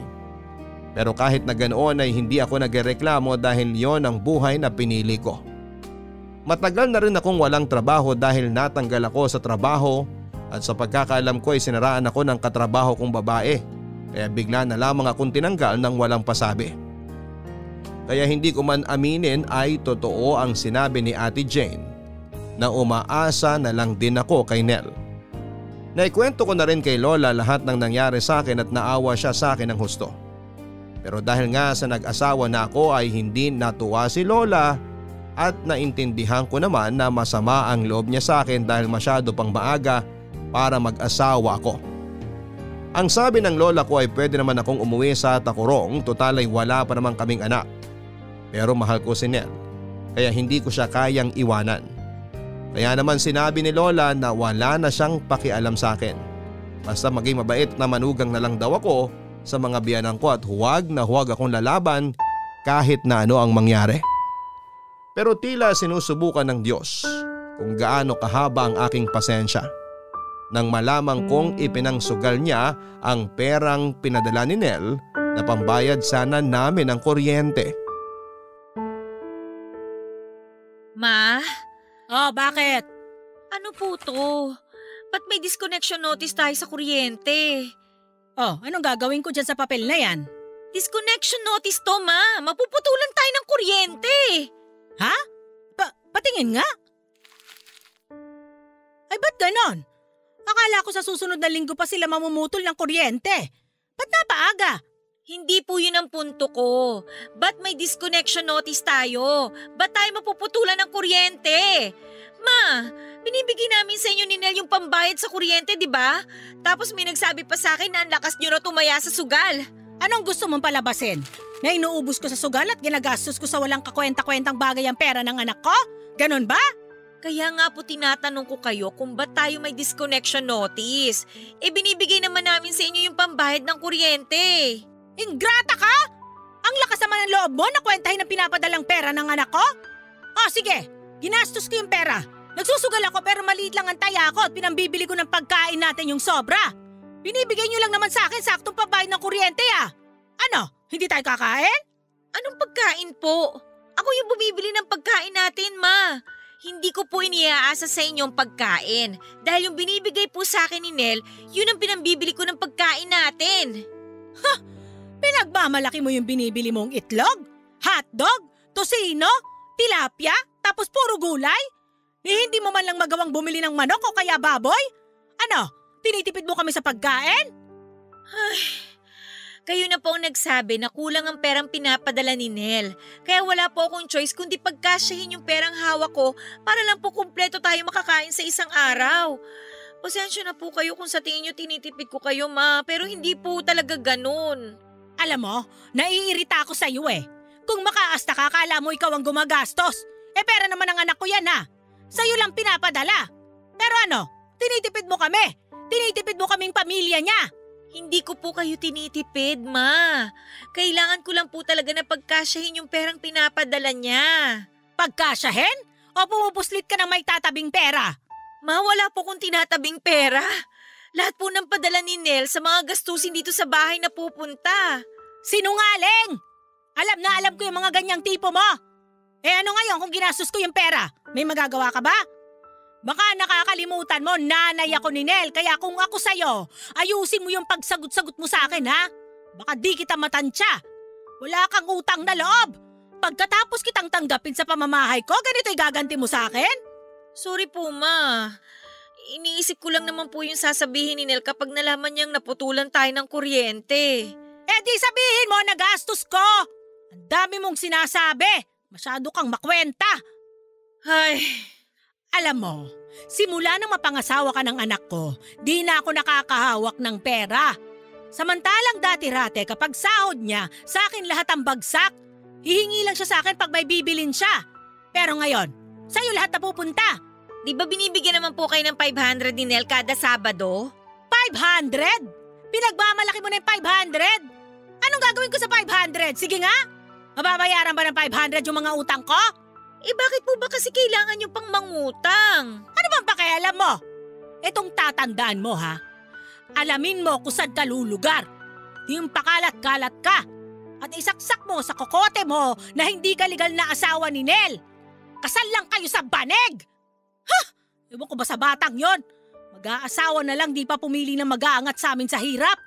Pero kahit na ganoon ay hindi ako nagreklamo dahil yon ang buhay na pinili ko. Matagal na rin akong walang trabaho dahil natanggal ako sa trabaho at sa pagkakaalam ko ay sinaraan ako ng katrabaho kong babae kaya bigla na lamang akong tinanggal ng walang pasabi. Kaya hindi ko man aminin ay totoo ang sinabi ni Ate Jane na umaasa na lang din ako kay Nel. Naikwento ko na rin kay Lola lahat ng nangyari sa akin at naawa siya sa akin ng husto. Pero dahil nga sa nag-asawa na ako ay hindi natuwa si Lola at naintindihan ko naman na masama ang loob niya sa akin dahil masyado pang maaga para mag-asawa ako. Ang sabi ng lola ko ay pwede naman akong umuwi sa Tacorong, total ay wala pa naman kaming anak. Pero mahal ko si Nel kaya hindi ko siya kayang iwanan. Kaya naman sinabi ni Lola na wala na siyang pakialam sa akin. Basta maging mabait na manugang na lang daw ako sa mga biyanan ko at huwag na huwag akong lalaban kahit na ano ang mangyari. Pero tila sinusubukan ng Diyos kung gaano kahaba ang aking pasensya nang malamang kong ipinangsugal niya ang perang pinadala ni Nel na pambayad sana namin ng kuryente.
Ma?
Oh, bakit?
Ano po to? Ba't may disconnection notice tayo sa kuryente?
Oh, anong gagawin ko dyan sa papel na yan?
Disconnection notice to, ma. Mapuputulan tayo ng kuryente.
Ha? Patingin nga? Ay, ba't ganon? Akala ko sa susunod na linggo pa sila mamumutol ng kuryente. Ba't napaaga?
Hindi po yun ang punto ko. Ba't may disconnection notice tayo? Ba't tayo mapuputulan ng kuryente? Ma, binibigay namin sa inyo ni Nel yung pambayad sa kuryente, di ba? Tapos may nagsabi pa sa akin na ang lakas nyo na tumaya sa sugal.
Anong gusto mong palabasin? Na inuubos ko sa sugal at ginagastos ko sa walang kakwenta-kwentang bagay ang pera ng anak ko? Ganon ba?
Kaya nga po tinatanong ko kayo kung ba't tayo may disconnection notice. Binibigay naman namin sa inyo yung pambayad ng kuryente.
Ingrata ka? Ang lakas naman ng loob mo na kwentahin ang pinapadalang pera ng anak ko? Oh, sige. Ginastos ko yung pera. Nagsusugal ako pero maliit lang ang taya ko at pinambibili ko ng pagkain natin yung sobra. Binibigay nyo lang naman sa akin saktong pambayad ng kuryente ah. Ano? Hindi tayo kakain?
Anong pagkain po? Ako yung bumibili ng pagkain natin, ma. Hindi ko po iniaasa sa inyong pagkain. Dahil yung binibigay po sa akin ni Nel, yun ang pinambibili ko ng pagkain natin.
Ha! Pinagmamalaki mo yung binibili mong itlog? Hotdog? Tosino? Tilapia? Tapos puro gulay? Hindi mo man lang magawang bumili ng manok o kaya baboy? Ano? Tinitipid mo kami sa pagkain?
Ay, kayo na po ang nagsabi na kulang ang perang pinapadala ni Nel. Kaya wala po akong choice kundi pagkasyahin yung perang hawak ko para lang po kumpleto tayo makakain sa isang araw. Pasensya na po kayo kung sa tingin nyo tinitipid ko kayo, ma, pero hindi po talaga ganun.
Alam mo, naiirita ako sa iyo eh. Kung makaasta ka, kala mo ikaw ang gumagastos. Pera naman ng anak ko yan ha. Sa'yo lang pinapadala. Pero ano, tinitipid mo kami. Tinitipid mo kaming pamilya niya.
Hindi ko po kayo tinitipid, ma. Kailangan ko lang po talaga na pagkasyahin yung perang pinapadala niya.
Pagkasyahin? O pumupuslit ka ng may tatabing pera?
Ma, wala po kong tinatabing pera. Lahat po ng padala ni Nel sa mga gastusin dito sa bahay na pupunta.
Sinungaling! Alam na alam ko yung mga ganyang tipo mo. Ano ngayon kung ginastos ko yung pera? May magagawa ka ba? Baka nakakalimutan mo, nanay ako ni Nel, kaya kung ako sa'yo, ayusin mo yung pagsagot-sagot mo sa akin ha? Baka di kita matansya. Wala kang utang na loob. Pagkatapos kitang tanggapin sa pamamahay ko, ganito'y gaganti mo sa akin?
Sorry po, Ma. Iniisip ko lang naman po yung sasabihin ni Nel kapag nalaman niyang naputulan tayo ng kuryente.
Eh di sabihin mo, nagastos ko. Ang dami mong sinasabi. Masyado kang makwenta.
Ay,
Alam mo, simula nang mapangasawa ka ng anak ko, di na ako nakakahawak ng pera. Samantalang dati-rate kapag sahod niya, sa akin lahat ang bagsak. Hihingi lang siya sa akin pag may bibilin siya. Pero ngayon, sa'yo lahat napupunta.
di ba binibigyan naman po kayo ng 500 ni Nel kada Sabado?
500? Pinagmamalaki mo na yung 500? Anong gagawin ko sa 500? Sige nga, mababayaran ba ng 500 yung mga utang ko?
Eh bakit po ba kasi kailangan yung pang mangutang?
Ano bang pakialam mo? Itong tatandaan mo ha. Alamin mo kung saan ka lulugar. Yung pakalat-kalat ka. At isaksak mo sa kokote mo na hindi ka legal na asawa ni Nel. Kasal lang kayo sa banig! Ha! Ewan ko ba sa batang yon? Mag-aasawa na lang di pa pumili na mag-aangat sa amin sa hirap.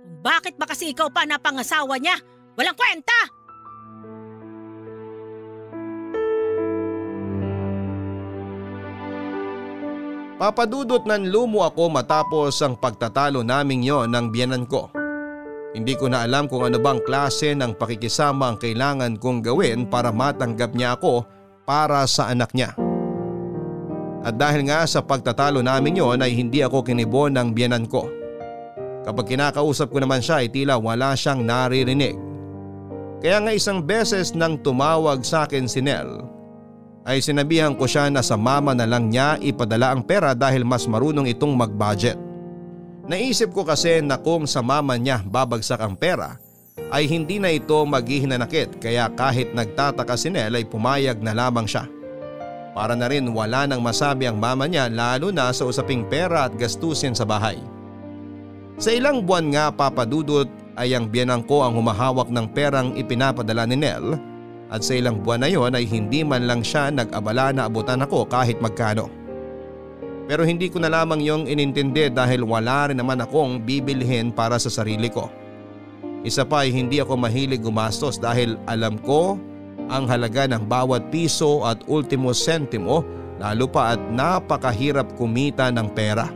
Kung bakit ba kasi ikaw pa napangasawa niya? Walang kwenta!
Papadudot ng lumo ako matapos ang pagtatalo naming yon ng biyenan ko. Hindi ko na alam kung ano bang klase ng pakikisama ang kailangan kong gawin para matanggap niya ako para sa anak niya. At dahil nga sa pagtatalo namin yon ay hindi ako kinibon ng biyenan ko. Kapag kinakausap ko naman siya ay tila wala siyang naririnig. Kaya nga isang beses nang tumawag sa akin si Nel ay sinabihan ko siya na sa mama na lang niya ipadala ang pera dahil mas marunong itong mag-budget. Naisip ko kasi na kung sa mama niya babagsak ang pera ay hindi na ito maghihinanakit kaya kahit nagtataka si Nel ay pumayag na lamang siya. Para na rin wala nang masabi ang mama niya lalo na sa usaping pera at gastusin sa bahay. Sa ilang buwan nga papadudot ay ang biyenan ko ang humahawak ng perang ipinapadala ni Nel. At sa ilang buwan na yon ay hindi man lang siya nag-abala na abutan ako kahit magkano. Pero hindi ko na lamang yung inintindi dahil wala rin naman akong bibilhin para sa sarili ko. Isa pa ay hindi ako mahilig gumastos dahil alam ko ang halaga ng bawat piso at ultimo sentimo lalo pa at napakahirap kumita ng pera.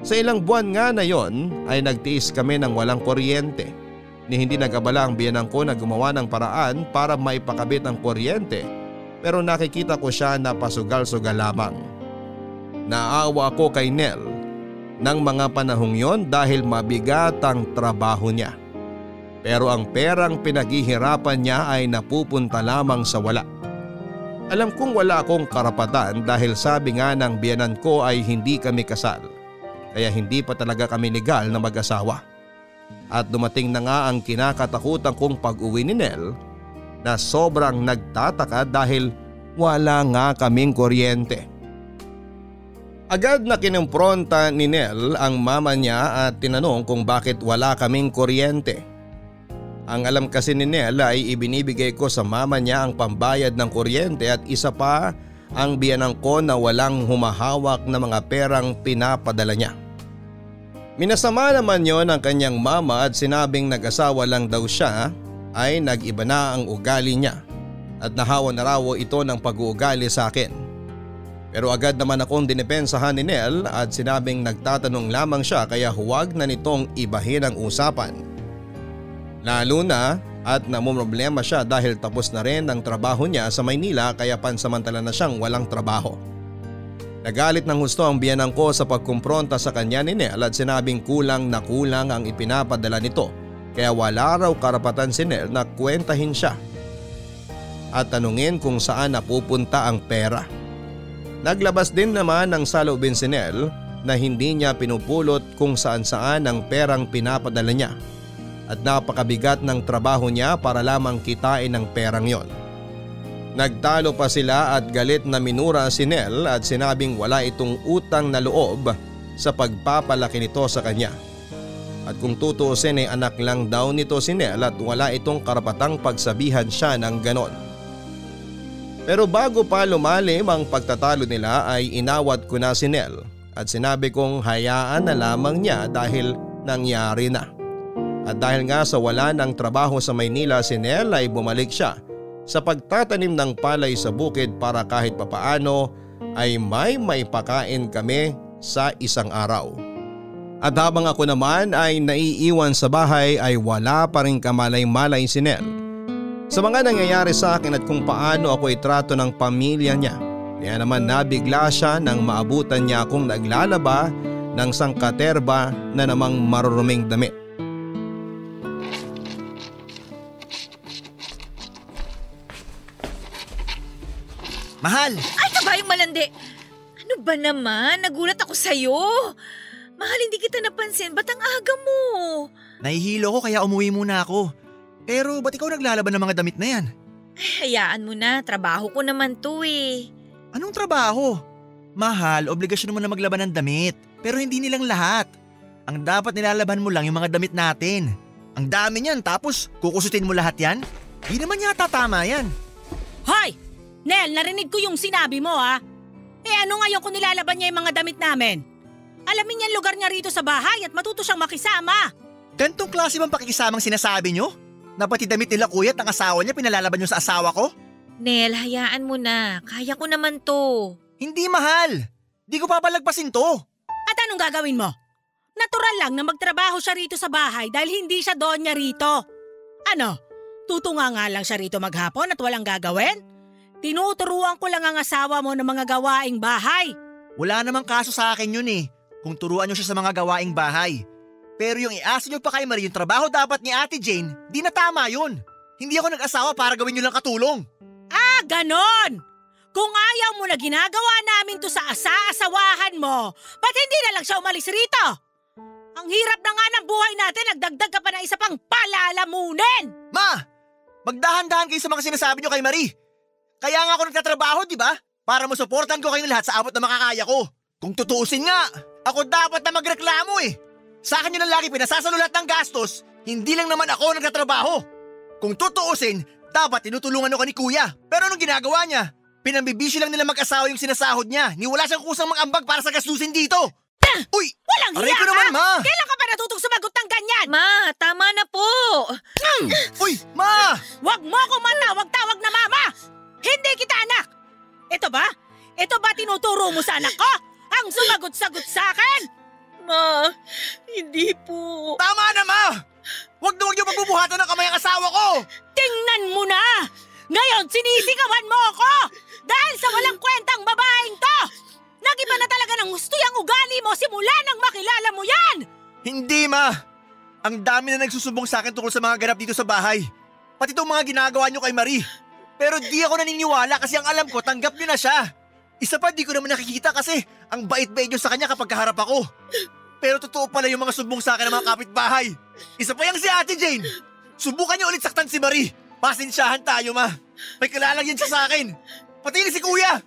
Sa ilang buwan nga na yon ay nagtiis kami ng walang kuryente. Ni hindi nag-abala ang biyenan ko na gumawa ng paraan para maipakabit ang kuryente pero nakikita ko siya na pasugal-sugal lamang. Naawa ako kay Nel ng mga panahong yon dahil mabigat ang trabaho niya. Pero ang perang pinaghihirapan niya ay napupunta lamang sa wala. Alam kong wala akong karapatan dahil sabi nga ng biyenan ko ay hindi kami kasal. Kaya hindi pa talaga kami legal na mag-asawa. At dumating na nga ang kinakatakutan kong pag-uwi ni Nel na sobrang nagtataka dahil wala nga kaming kuryente. Agad na kinumpronta ni Nel ang mama niya at tinanong kung bakit wala kaming kuryente. Ang alam kasi ni Nel ay ibinibigay ko sa mama niya ang pambayad ng kuryente at isa pa ang biyenan ko na walang humahawak na mga perang pinapadala niya. Minasama naman yon ang kanyang mama at sinabing nag-asawa lang daw siya ay nag-iba na ang ugali niya at nahawa na raw ito ng pag-uugali sa akin. Pero agad naman akong dinipensahan ni Nel at sinabing nagtatanong lamang siya kaya huwag na nitong ibahin ang usapan. Lalo na at namumroblema siya dahil tapos na rin ang trabaho niya sa Maynila kaya pansamantala na siyang walang trabaho. Nagalit ng husto ang biyenan ko sa pagkumpronta sa kanya ni Nel at sinabing kulang na kulang ang ipinapadala nito kaya wala raw karapatan si Nel na kwentahin siya at tanungin kung saan napupunta ang pera. Naglabas din naman ng saloobin si Nel na hindi niya pinupulot kung saan-saan ang perang pinapadala niya at napakabigat ng trabaho niya para lamang kitain ang perang yon. Nagtalo pa sila at galit na minura si Nel at sinabing wala itong utang na loob sa pagpapalaki nito sa kanya. At kung tutuusin ay anak lang daw nito si Nel at wala itong karapatang pagsabihan siya ng ganon. Pero bago pa lumalim ang pagtatalo nila ay inawat ko na si Nel at sinabi kong hayaan na lamang niya dahil nangyari na. At dahil nga sa wala ng trabaho sa Maynila si Nel ay bumalik siya sa pagtatanim ng palay sa bukid para kahit papaano ay may pakain kami sa isang araw. At habang ako naman ay naiiwan sa bahay ay wala pa rin kamalay-malay si Nel sa mga nangyayari sa akin at kung paano ako itrato ng pamilya niya. Kaya naman nabigla siya nang maabutan niya akong naglalaba ng sangkaterba na namang maruruming damit.
Mahal!
Ay, kabayong malandi! Ano ba naman? Nagulat ako sa'yo. Mahal, hindi kita napansin. Ba't ang aga mo?
Nahihilo ko kaya umuwi muna ako. Pero ba't ikaw naglalaban ng mga damit na yan?
Ay, hayaan mo na. Trabaho ko naman to eh.
Anong trabaho? Mahal, obligasyon mo na maglaban ng damit. Pero hindi nilang lahat. Ang dapat nilalaban mo lang yung mga damit natin. Ang dami niyan tapos kukusutin mo lahat yan? Di naman yata tama yan.
Hoy! Nel, narinig ko yung sinabi mo ha. Ano ngayon kung nilalaban niya yung mga damit namin? Alamin niya ang lugar niya rito sa bahay at matuto siyang makisama.
Gantong klase bang pakikisamang sinasabi nyo? Na pati damit nila kuya at ang asawa niya pinalalaban nyo sa asawa ko?
Nel, hayaan mo na. Kaya ko naman to.
Hindi mahal. Di ko papalagpasin to.
At anong gagawin mo? Natural lang na magtrabaho siya rito sa bahay dahil hindi siya doon niya rito. Ano? Tutunga nga lang siya rito maghapon at walang gagawin? Tinuturuan ko lang ang asawa mo ng mga gawaing bahay.
Wala namang kaso sa akin yun eh. Kung turuan nyo siya sa mga gawaing bahay. Pero yung iasa nyo pa kay Marie yung trabaho dapat ni Ate Jane, di na tama yun. Hindi ako nag-asawa para gawin nyo lang katulong.
Ah, ganon! Kung ayaw mo na ginagawa namin to sa asa-asawahan mo, ba't hindi na lang siya umalis rito? Ang hirap na nga ng buhay natin, nagdagdag ka pa ng isa pang palalamunin!
Ma! Magdahan-dahan kayo sa mga sinasabi nyo kay Marie. Kaya nga ako nagtatrabaho, di ba? Para masuportan ko kayong lahat sa abot na makakaya ko. Kung tutuusin nga, ako dapat na magreklamo eh. Sa akin yun ang lagi pinasasalulat ng gastos, hindi lang naman ako nagtatrabaho. Kung tutuusin, dapat tinutulungan ako ni Kuya. Pero anong ginagawa niya? Pinambibisyo lang nila mag-asawa yung sinasahod niya. Ni wala siyang kusang mag-ambag para sa gastusin dito. Uy!
Walang
Aray
hiya
ko
ka?
naman, Ma!
Kailan ka pa natutong sumagot ng ganyan?
Ma, tama na po.
Uy, Ma!
Huwag mo ako matawag-tawag na mama! Hindi kita anak! Ito ba? Ito ba tinuturo mo sa anak ko? Ang sumagot-sagot sa akin?
Ma, hindi po.
Tama na, Ma! Huwag niyo pagbubuhatan ng kamay ang asawa ko!
Tingnan mo na! Ngayon sinisigawan mo ako! Dahil sa walang kwentang babaeng to! Nag-iba na talaga ng gusto yung ugali mo simula nang makilala mo yan!
Hindi, Ma! Ang dami na nagsusumbong sa akin tungkol sa mga ganap dito sa bahay. Pati itong mga ginagawa niyo kay Marie. Pero di ako naniniwala kasi ang alam ko tanggap niyo na siya. Isa pa di ko naman nakikita kasi ang bait-bait niyo sa kanya kapag kaharap ako. Pero totoo pala yung mga sumbong sa akin ng mga kapitbahay. Isa pa yung si Ate Jane. Subukan niyo ulit saktan si Marie. Pasensyahan tayo, Ma. May kilalang yan siya sa akin. Pati si Kuya.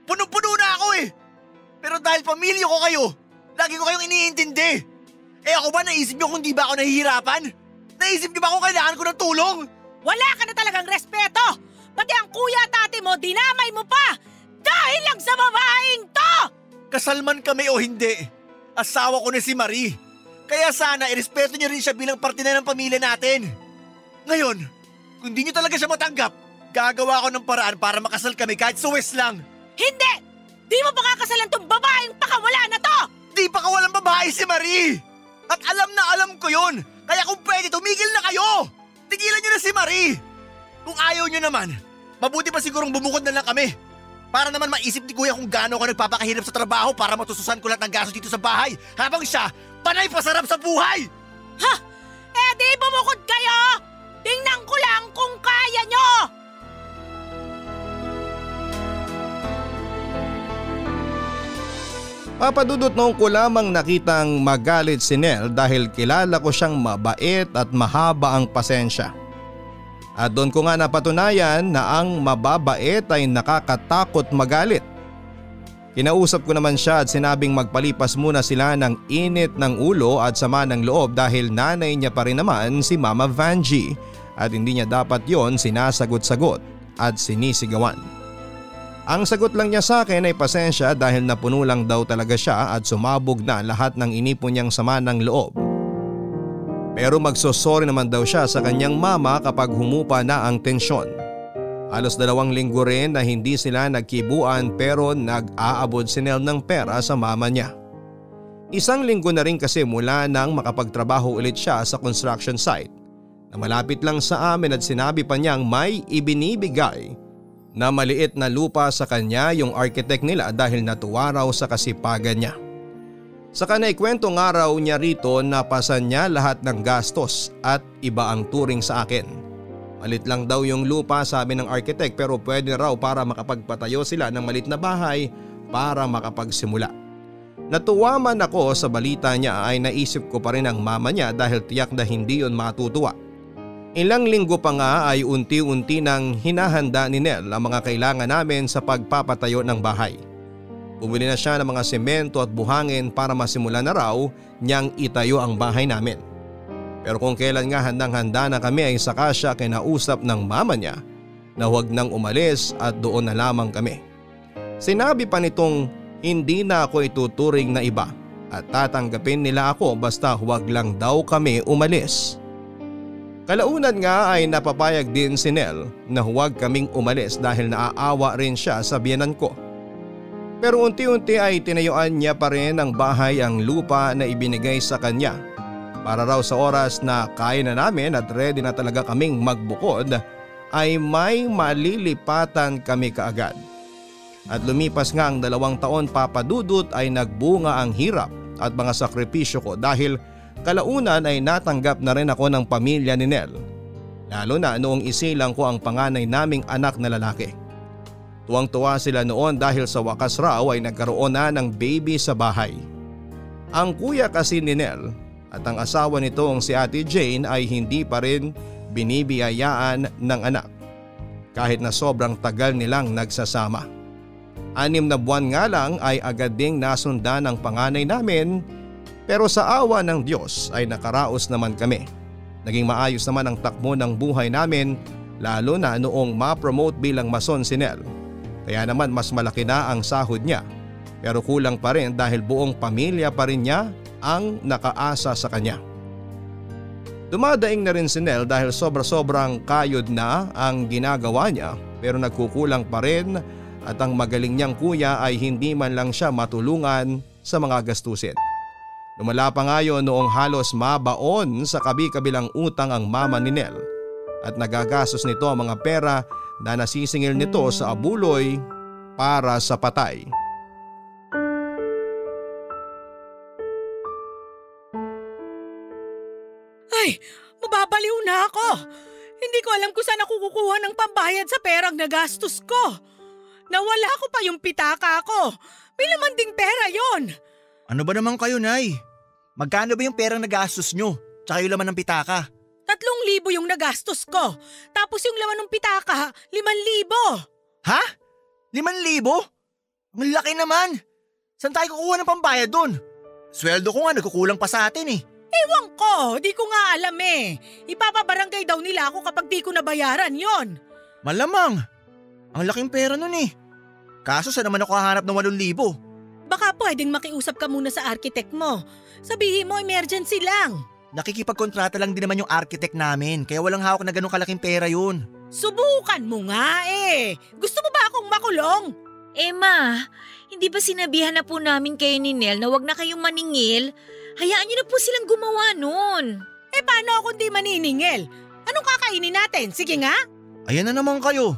Punong-puno na ako eh. Pero dahil pamilya ko kayo, lagi ko kayong iniintindi. Ako ba naisip niyo kung di ba ako nahihirapan? Naisip niyo ba kung kailangan ko ng tulong?
Wala ka na talagang respeto! Pati ang kuya at ate mo, dinamay mo pa! Dahil lang sa babaeng to!
Kasal man kami o hindi, asawa ko na si Marie. Kaya sana irespeto niyo rin siya bilang parte na ng pamilya natin. Ngayon, kung di niyo talaga siya matanggap, gagawa ko ng paraan para makasal kami kahit suwes lang.
Hindi! Di mo pakakasalan tong babaeng pakawala na to!
Di pa kawalang babae si Marie! At alam na alam ko yun! Kaya kung pwede, tumigil na kayo! Tigilan niyo na si Marie! Kung ayaw niyo naman, mabuti pa sigurong bumukod na lang kami. Para naman maisip ni Kuya kung gaano ako nagpapakahirap sa trabaho para matususan ko lahat ng gastos dito sa bahay. Habang siya, panay pasarap sa buhay!
Ha! Di bumukod kayo! Tingnan ko lang kung kaya nyo!
Papadudot noong ko lamang nakitang magalit si Nel dahil kilala ko siyang mabait at mahaba ang pasensya. At doon ko nga napatunayan na ang mababait ay nakakatakot magalit. Kinausap ko naman siya at sinabing magpalipas muna sila ng init ng ulo at sama ng loob dahil nanay niya pa rin naman si Mama Vanjie at hindi niya dapat yon sinasagot-sagot at sinisigawan. Ang sagot lang niya sa akin ay pasensya dahil napuno lang daw talaga siya at sumabog na lahat ng inipon niyang sama ng loob. Pero magsosorry naman daw siya sa kanyang mama kapag humupa na ang tensyon. Halos 2 linggo rin na hindi sila nagkibuan pero nag-aabot si Nel ng pera sa mama niya. 1 linggo na rin kasi mula nang makapagtrabaho ulit siya sa construction site na malapit lang sa amin at sinabi pa niyang may ibinibigay na maliit na lupa sa kanya yung architect nila dahil natuwa raw sa kasipagan niya. Sa kanaikwentong araw niya rito napasan niya lahat ng gastos at iba ang turing sa akin. Malit lang daw yung lupa sabi ng architect pero pwede raw para makapagpatayo sila ng malit na bahay para makapagsimula. Natuwa man ako sa balita niya ay naisip ko pa rin ang mama niya dahil tiyak na hindi yun matutuwa. Ilang linggo pa nga ay unti-unti nang hinahanda ni Nel ang mga kailangan namin sa pagpapatayo ng bahay. Bumili na siya ng mga semento at buhangin para masimula na raw niyang itayo ang bahay namin. Pero kung kailan nga handang-handa na kami ay saka siya kinausap ng mama niya na huwag nang umalis at doon na lamang kami. Sinabi pa nitong hindi na ako ituturing na iba at tatanggapin nila ako basta huwag lang daw kami umalis. Kalaunan nga ay napapayag din si Nel na huwag kaming umalis dahil naaawa rin siya sa biyenan ko. Pero unti-unti ay tinayuan niya pa rin ang bahay ang lupa na ibinigay sa kanya. Para raw sa oras na kaya na namin at ready na talaga kaming magbukod ay may malilipatan kami kaagad. At lumipas nga ang 2 taon papadudot ay nagbunga ang hirap at mga sakripisyo ko dahil kalaunan ay natanggap na rin ako ng pamilya ni Nel. Lalo na noong isilang ko ang panganay naming anak na lalaki. Tuwang-tuwa sila noon dahil sa wakas raw ay nagkaroon na ng baby sa bahay. Ang kuya kasi ni Nel at ang asawa nitong si Ate Jane ay hindi pa rin binibiyayaan ng anak. Kahit na sobrang tagal nilang nagsasama. 6 na buwan nga lang ay agad ding nasundan ang panganay namin pero sa awa ng Diyos ay nakaraos naman kami. Naging maayos naman ang takbo ng buhay namin lalo na noong ma-promote bilang mason si Nel. Kaya naman mas malaki na ang sahod niya pero kulang pa rin dahil buong pamilya pa rin niya ang nakaasa sa kanya. Dumadaing na rin si Nel dahil sobra-sobrang kayod na ang ginagawa niya pero nagkukulang pa rin at ang magaling niyang kuya ay hindi man lang siya matulungan sa mga gastusin. Lumala pa nga yun noong halos mabaon sa kabi-kabilang utang ang mama ni Nel at nagagastos nito ang mga pera na nasisingil nito sa abuloy para sa patay.
Ay, mababaliw na ako. Hindi ko alam kung saan ako kukuha ng pambayad sa perang nagastos ko. Nawala ko pa yung pitaka ko. May laman ding pera yon.
Ano ba naman kayo, Nay? Magkano ba yung perang nagastos nyo? Tsaka yung laman ng pitaka?
3,000 yung nagastos ko. Tapos yung laman ng pitaka, 5,000.
Ha? 5,000? Ang laki naman! Saan tayo kukuha ng pambayad dun? Sweldo ko nga nagkukulang pa sa atin eh.
Ewan ko, di ko nga alam eh. Ipapabarangay daw nila ako kapag di ko nabayaran yon.
Malamang. Ang laking pera nun eh. Kaso saan naman ako hahanap ng 8,000?
Baka pwedeng makiusap ka muna sa architect mo. Sabihin mo emergency lang.
Nakikipagkontrata lang din naman yung architect namin kaya walang hawak na ganun kalaking pera yun.
Subukan mo nga eh. Gusto mo ba akong makulong?
Ma, hindi ba sinabihan na po namin kayo ni Nel na wag na kayong maningil? Hayaan niyo na po silang gumawa nun.
Paano ako di maniningil? Anong kakainin natin? Sige nga.
Ayan na naman kayo.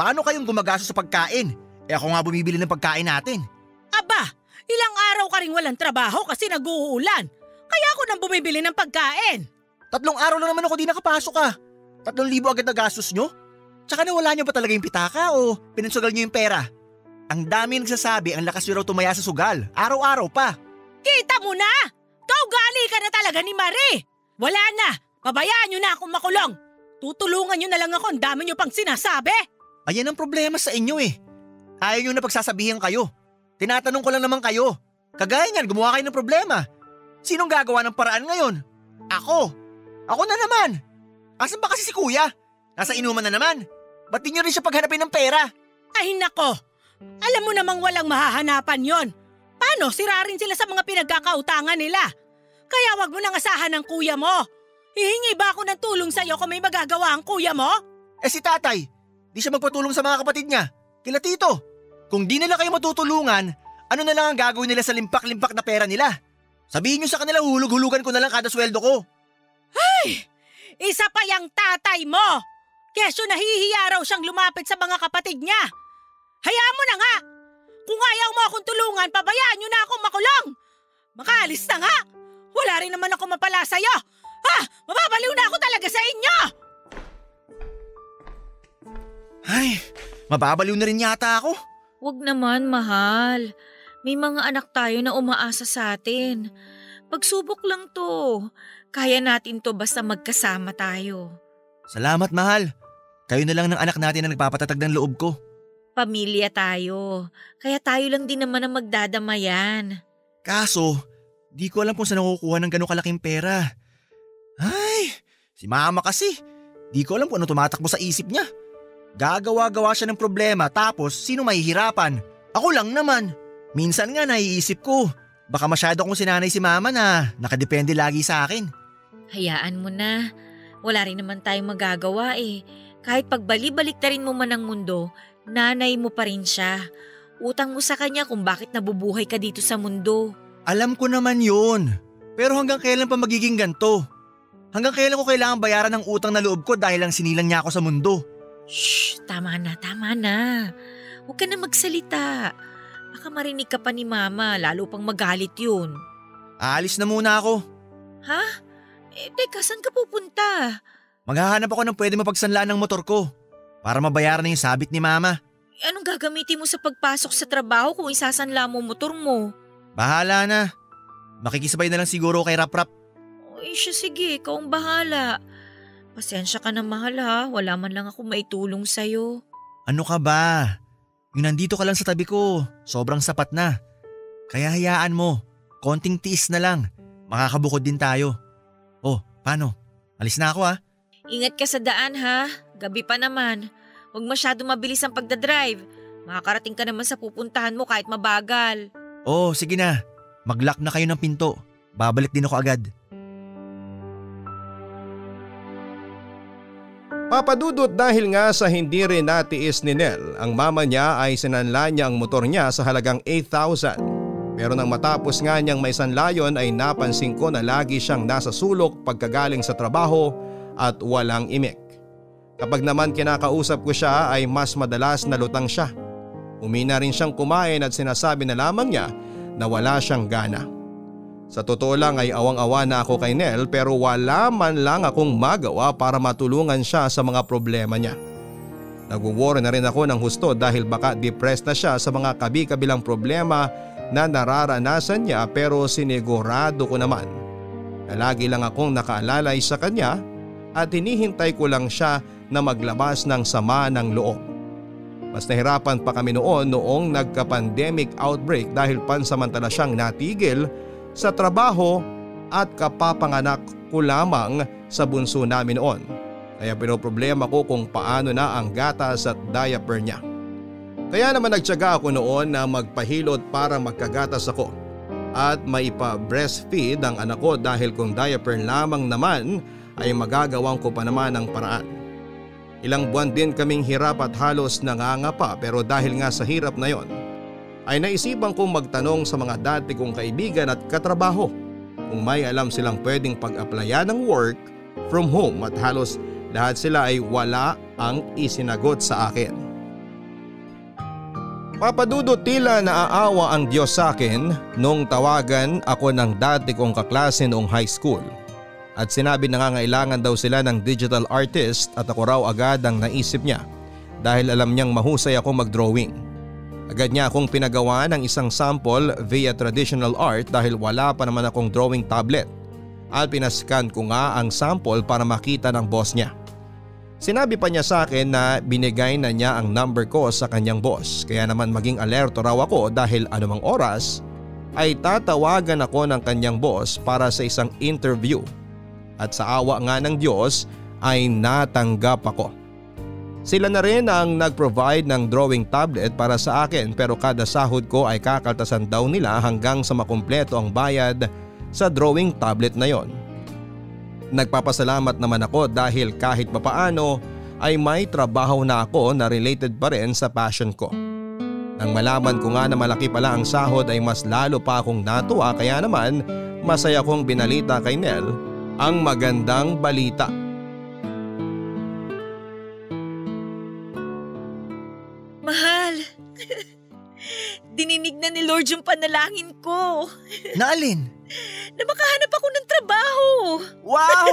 Paano kayong gumagastos sa pagkain? Ako nga bumibili ng pagkain natin.
Aba, ilang araw ka ring walang trabaho kasi nag-uulan. Kaya ako nang bumibili ng pagkain.
3 araw lang naman ako di nakapasok ah. 3,000 agad na gastos nyo? Tsaka nawala nyo ba talaga yung pitaka o pinansugal nyo yung pera? Ang dami nagsasabi ang lakas nyo raw tumaya sa sugal. Araw-araw pa.
Kita mo na! Kaugali ka na talaga ni Marie! Wala na! Pabayaan nyo na akong makulong! Tutulungan nyo na lang ako, ang dami nyo pang sinasabi!
Ayan ang problema sa inyo eh. Ayaw nyo na pagsasabihan kayo. Tinatanong ko lang naman kayo. Kagaya niyan, gumawa kayo ng problema. Sinong gagawa ng paraan ngayon? Ako. Ako na naman. Asan ba kasi si kuya? Nasa inuman na naman. Ba't di nyo rin siya paghanapin ng pera?
Ay nako! Alam mo namang walang mahahanapan yon. Paano? Sira rin sila sa mga pinagkakautangan nila. Kaya wag mo nang asahan ng kuya mo. Hihingi ba ako ng tulong sa'yo kung may magagawa ang kuya mo?
Si tatay, di siya magpatulong sa mga kapatid niya. Kila tito. Kung di nila kayo matutulungan, ano na lang ang gagawin nila sa limpak-limpak na pera nila? Sabihin niyo sa kanila hulug-hulugan ko na lang kada sweldo ko.
Ay! Isa pa yang tatay mo! Kesyo nahihiya raw siyang lumapit sa mga kapatid niya. Hayaan mo na nga! Kung ayaw mo akong tulungan, pabayaan niyo na akong makulong! Makaalis na nga! Wala rin naman ako mapala sa'yo! Mababaliw na ako talaga sa inyo!
Ay, mababaliw na rin yata ako.
Wag naman, mahal. May mga anak tayo na umaasa sa atin. Pagsubok lang to. Kaya natin to basta magkasama tayo.
Salamat, mahal. Kayo na lang ng anak natin na nagpapatatag ng loob ko.
Pamilya tayo. Kaya tayo lang din naman ang magdadamayan.
Kaso, di ko alam kung saan nakukuha ng ganong kalaking pera. Ay, si mama kasi. Di ko alam kung ano tumatakbo sa isip niya. Gagawa-gawa siya ng problema tapos sino mahihirapan? Ako lang naman. Minsan nga naiisip ko, baka masyado kong sinanay si mama na nakadepende lagi sa akin.
Hayaan mo na. Wala rin naman tayong magagawa eh. Kahit pagbali-baliktarin mo man ang mundo, nanay mo pa rin siya. Utang mo sa kanya kung bakit nabubuhay ka dito sa mundo.
Alam ko naman yun. Pero hanggang kailan pa magiging ganito? Hanggang kailan ko kailangan bayaran ng utang na loob ko dahil lang sinilang niya ako sa mundo?
Shh! Tama na, tama na. Huwag ka na magsalita. Baka marinig ka pa ni mama, lalo pang magalit yun.
Aalis na muna ako.
Ha? Teka, saan ka pupunta?
Maghahanap ako ng pwede mapagsanlaan ng motor ko para mabayaran na yung sabit ni mama.
Anong gagamitin mo sa pagpasok sa trabaho kung isasanla mo motor mo?
Bahala na. Makikisabay na lang siguro kay Rap Rap.
Uy, siya sige, ikaw ang bahala. Pasensya ka na, mahal ha. Wala man lang ako maitulong sa'yo.
Ano ka ba? Yung nandito ka lang sa tabi ko, sobrang sapat na. Kaya hayaan mo, konting tiis na lang. Makakabukod din tayo. Oh, paano? Alis na ako ha.
Ingat ka sa daan ha. Gabi pa naman. Huwag masyado mabilis ang pagdadrive. Makakarating ka naman sa pupuntahan mo kahit mabagal.
Oh, sige na. Mag-lock na kayo ng pinto. Babalik din ako agad.
Papadudot dahil nga sa hindi rin natiis ni Nel, ang mama niya ay sinanla niya ang motor niya sa halagang 8,000. Pero nang matapos nga niyang may sanlayon ay napansin ko na lagi siyang nasa sulok pagkagaling sa trabaho at walang imik. Kapag naman kinakausap ko siya ay mas madalas na lutang siya. Umina rin siyang kumain at sinasabi na lamang niya na wala siyang gana. Sa totoo lang ay awang-awa na ako kay Nel pero wala man lang akong magawa para matulungan siya sa mga problema niya. Nag-worry na rin ako ng husto dahil baka depressed na siya sa mga kabi-kabilang problema na nararanasan niya pero sinigurado ko naman na lagi lang akong nakaalalay sa kanya at hinihintay ko lang siya na maglabas ng sama ng loob. Mas nahirapan pa kami noong nagka-pandemic outbreak dahil pansamantala siyang natigil sa trabaho at kapapanganak ko lamang sa bunso namin noon. Kaya pinoproblema ko kung paano na ang gatas at diaper niya. Kaya naman nagtiyaga ako noon na magpahilot para magkagatas ako at maipa-breastfeed ang anak ko dahil kung diaper lamang naman ay magagawang ko pa naman ang paraan. Ilang buwan din kaming hirap at halos nangangapa pero dahil nga sa hirap na yon ay naisipan kong magtanong sa mga dati kong kaibigan at katrabaho kung may alam silang pwedeng pag-applyan ng work from home at halos lahat sila ay wala ang isinagot sa akin. Papadudot tila naaawa ang Diyos sa akin nung tawagan ako ng dati kong kaklase noong high school at sinabi nangangailangan daw sila ng digital artist at ako raw agad ang naisip niya dahil alam niyang mahusay ako mag-drawing. Agad niya akong pinagawa ng isang sample via traditional art dahil wala pa naman akong drawing tablet at pinascan ko nga ang sample para makita ng boss niya. Sinabi pa niya sa akin na binigay na niya ang number ko sa kanyang boss kaya naman maging alerto raw ako dahil anumang oras ay tatawagan ako ng kanyang boss para sa isang interview at sa awa nga ng Diyos ay natanggap ako. Sila na rin ang nag-provide ng drawing tablet para sa akin pero kada sahod ko ay kakaltasan daw nila hanggang sa makumpleto ang bayad sa drawing tablet na yon. Nagpapasalamat naman ako dahil kahit papaano ay may trabaho na ako na related pa rin sa passion ko. Nang malaman ko nga na malaki pala ang sahod ay mas lalo pa akong natuwa, kaya naman masaya kong binalita kay Nel ang magandang balita.
Mahal, dininig na ni Lord yung panalangin ko.
Na alin?
Na makahanap ako ng trabaho.
Wow!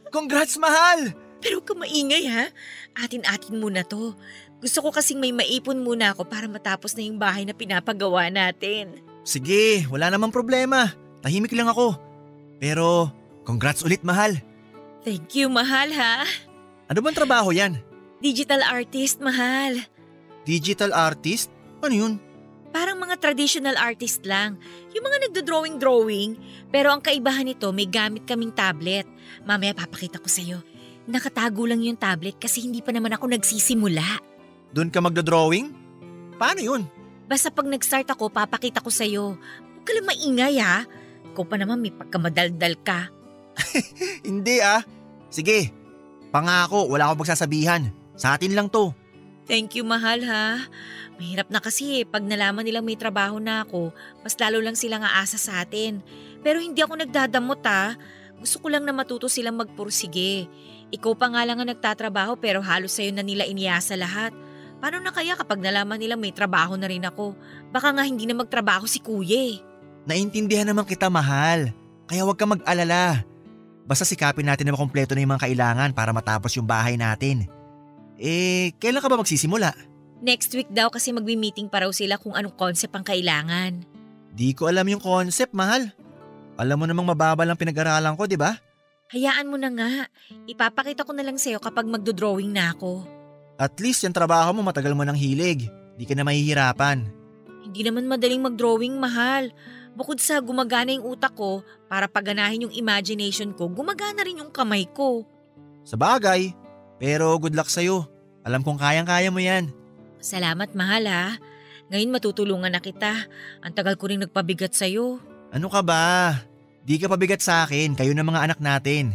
Congrats, mahal!
Pero huwag ka maingay ha. Atin-atin muna to. Gusto ko kasing may maipon muna ako para matapos na yung bahay na pinapagawa natin.
Sige, wala namang problema. Tahimik lang ako. Pero, congrats ulit, mahal.
Thank you, mahal ha.
Ano bang trabaho yan?
Digital artist, mahal.
Digital artist? Ano yun?
Parang mga traditional artist lang. Yung mga nagdo-drawing. Pero ang kaibahan nito, may gamit kaming tablet. Mamaya papakita ko sa'yo. Nakatago lang yung tablet kasi hindi pa naman ako nagsisimula.
Doon ka magdodrawing? Paano yun?
Basta pag nag-start ako, papakita ko sa'yo. Huwag ka lang maingay ha. Ikaw pa naman may pagkamadaldal ka.
Hindi ah. Sige, pangako wala akong pagsasabihan. Sa atin lang to.
Thank you, mahal ha. Mahirap na kasi pag nalaman nilang may trabaho na ako, mas lalo lang silang aasa sa atin. Pero hindi ako nagdadamot ha. Gusto ko lang na matuto silang magpursige. Ikaw pa nga lang ang nagtatrabaho pero halos sa'yo na nila iniasa lahat. Paano na kaya kapag nalaman nilang may trabaho na rin ako? Baka nga hindi na magtrabaho si kuya eh.
Naintindihan naman kita, mahal. Kaya huwag ka mag-alala. Basta sikapin natin na makompleto na yung mga kailangan para matapos yung bahay natin. Kailan ka ba magsisimula?
Next week daw kasi magbi-meeting pa raw sila kung anong concept ang kailangan.
Di ko alam yung concept, mahal. Alam mo namang mababa lang pinag-aralan ko, di ba?
Hayaan mo na nga. Ipapakita ko na lang sa'yo kapag magdodrawing na ako.
At least yung trabaho mo matagal mo nang hilig. Di ka na mahihirapan.
Hindi naman madaling mag-drawing, mahal. Bukod sa gumagana yung utak ko para paganahin yung imagination ko, gumagana rin yung kamay ko.
Sabagay, pero good luck sa'yo. Alam kong kayang-kaya mo yan.
Salamat, mahal ha. Ngayon matutulungan na kita. Ang tagal ko rin nagpabigat sa'yo.
Ano ka ba? Di ka pabigat sa akin, kayo ng mga anak natin.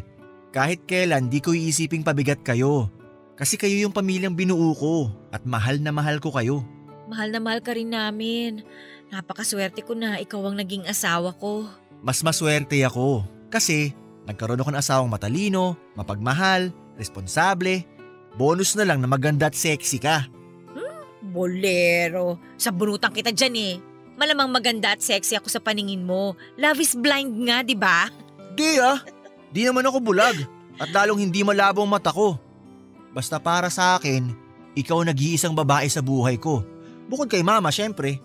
Kahit kailan di ko iisiping pabigat kayo. Kasi kayo yung pamilyang binuo ko at mahal na mahal ko kayo.
Mahal na mahal ka rin namin. Napakaswerte ko na ikaw ang naging asawa ko.
Mas maswerte ako kasi nagkaroon ako ng asawang matalino, mapagmahal, responsable. Bonus na lang na maganda at sexy ka.
Bolero. Sabunutan kita dyan eh. Malamang maganda at sexy ako sa paningin mo. Love is blind nga, di ba?
Di ah. Di naman ako bulag at lalong hindi malabo ang mata ko. Basta para sa akin, ikaw nag-iisang babae sa buhay ko. Bukod kay mama, syempre.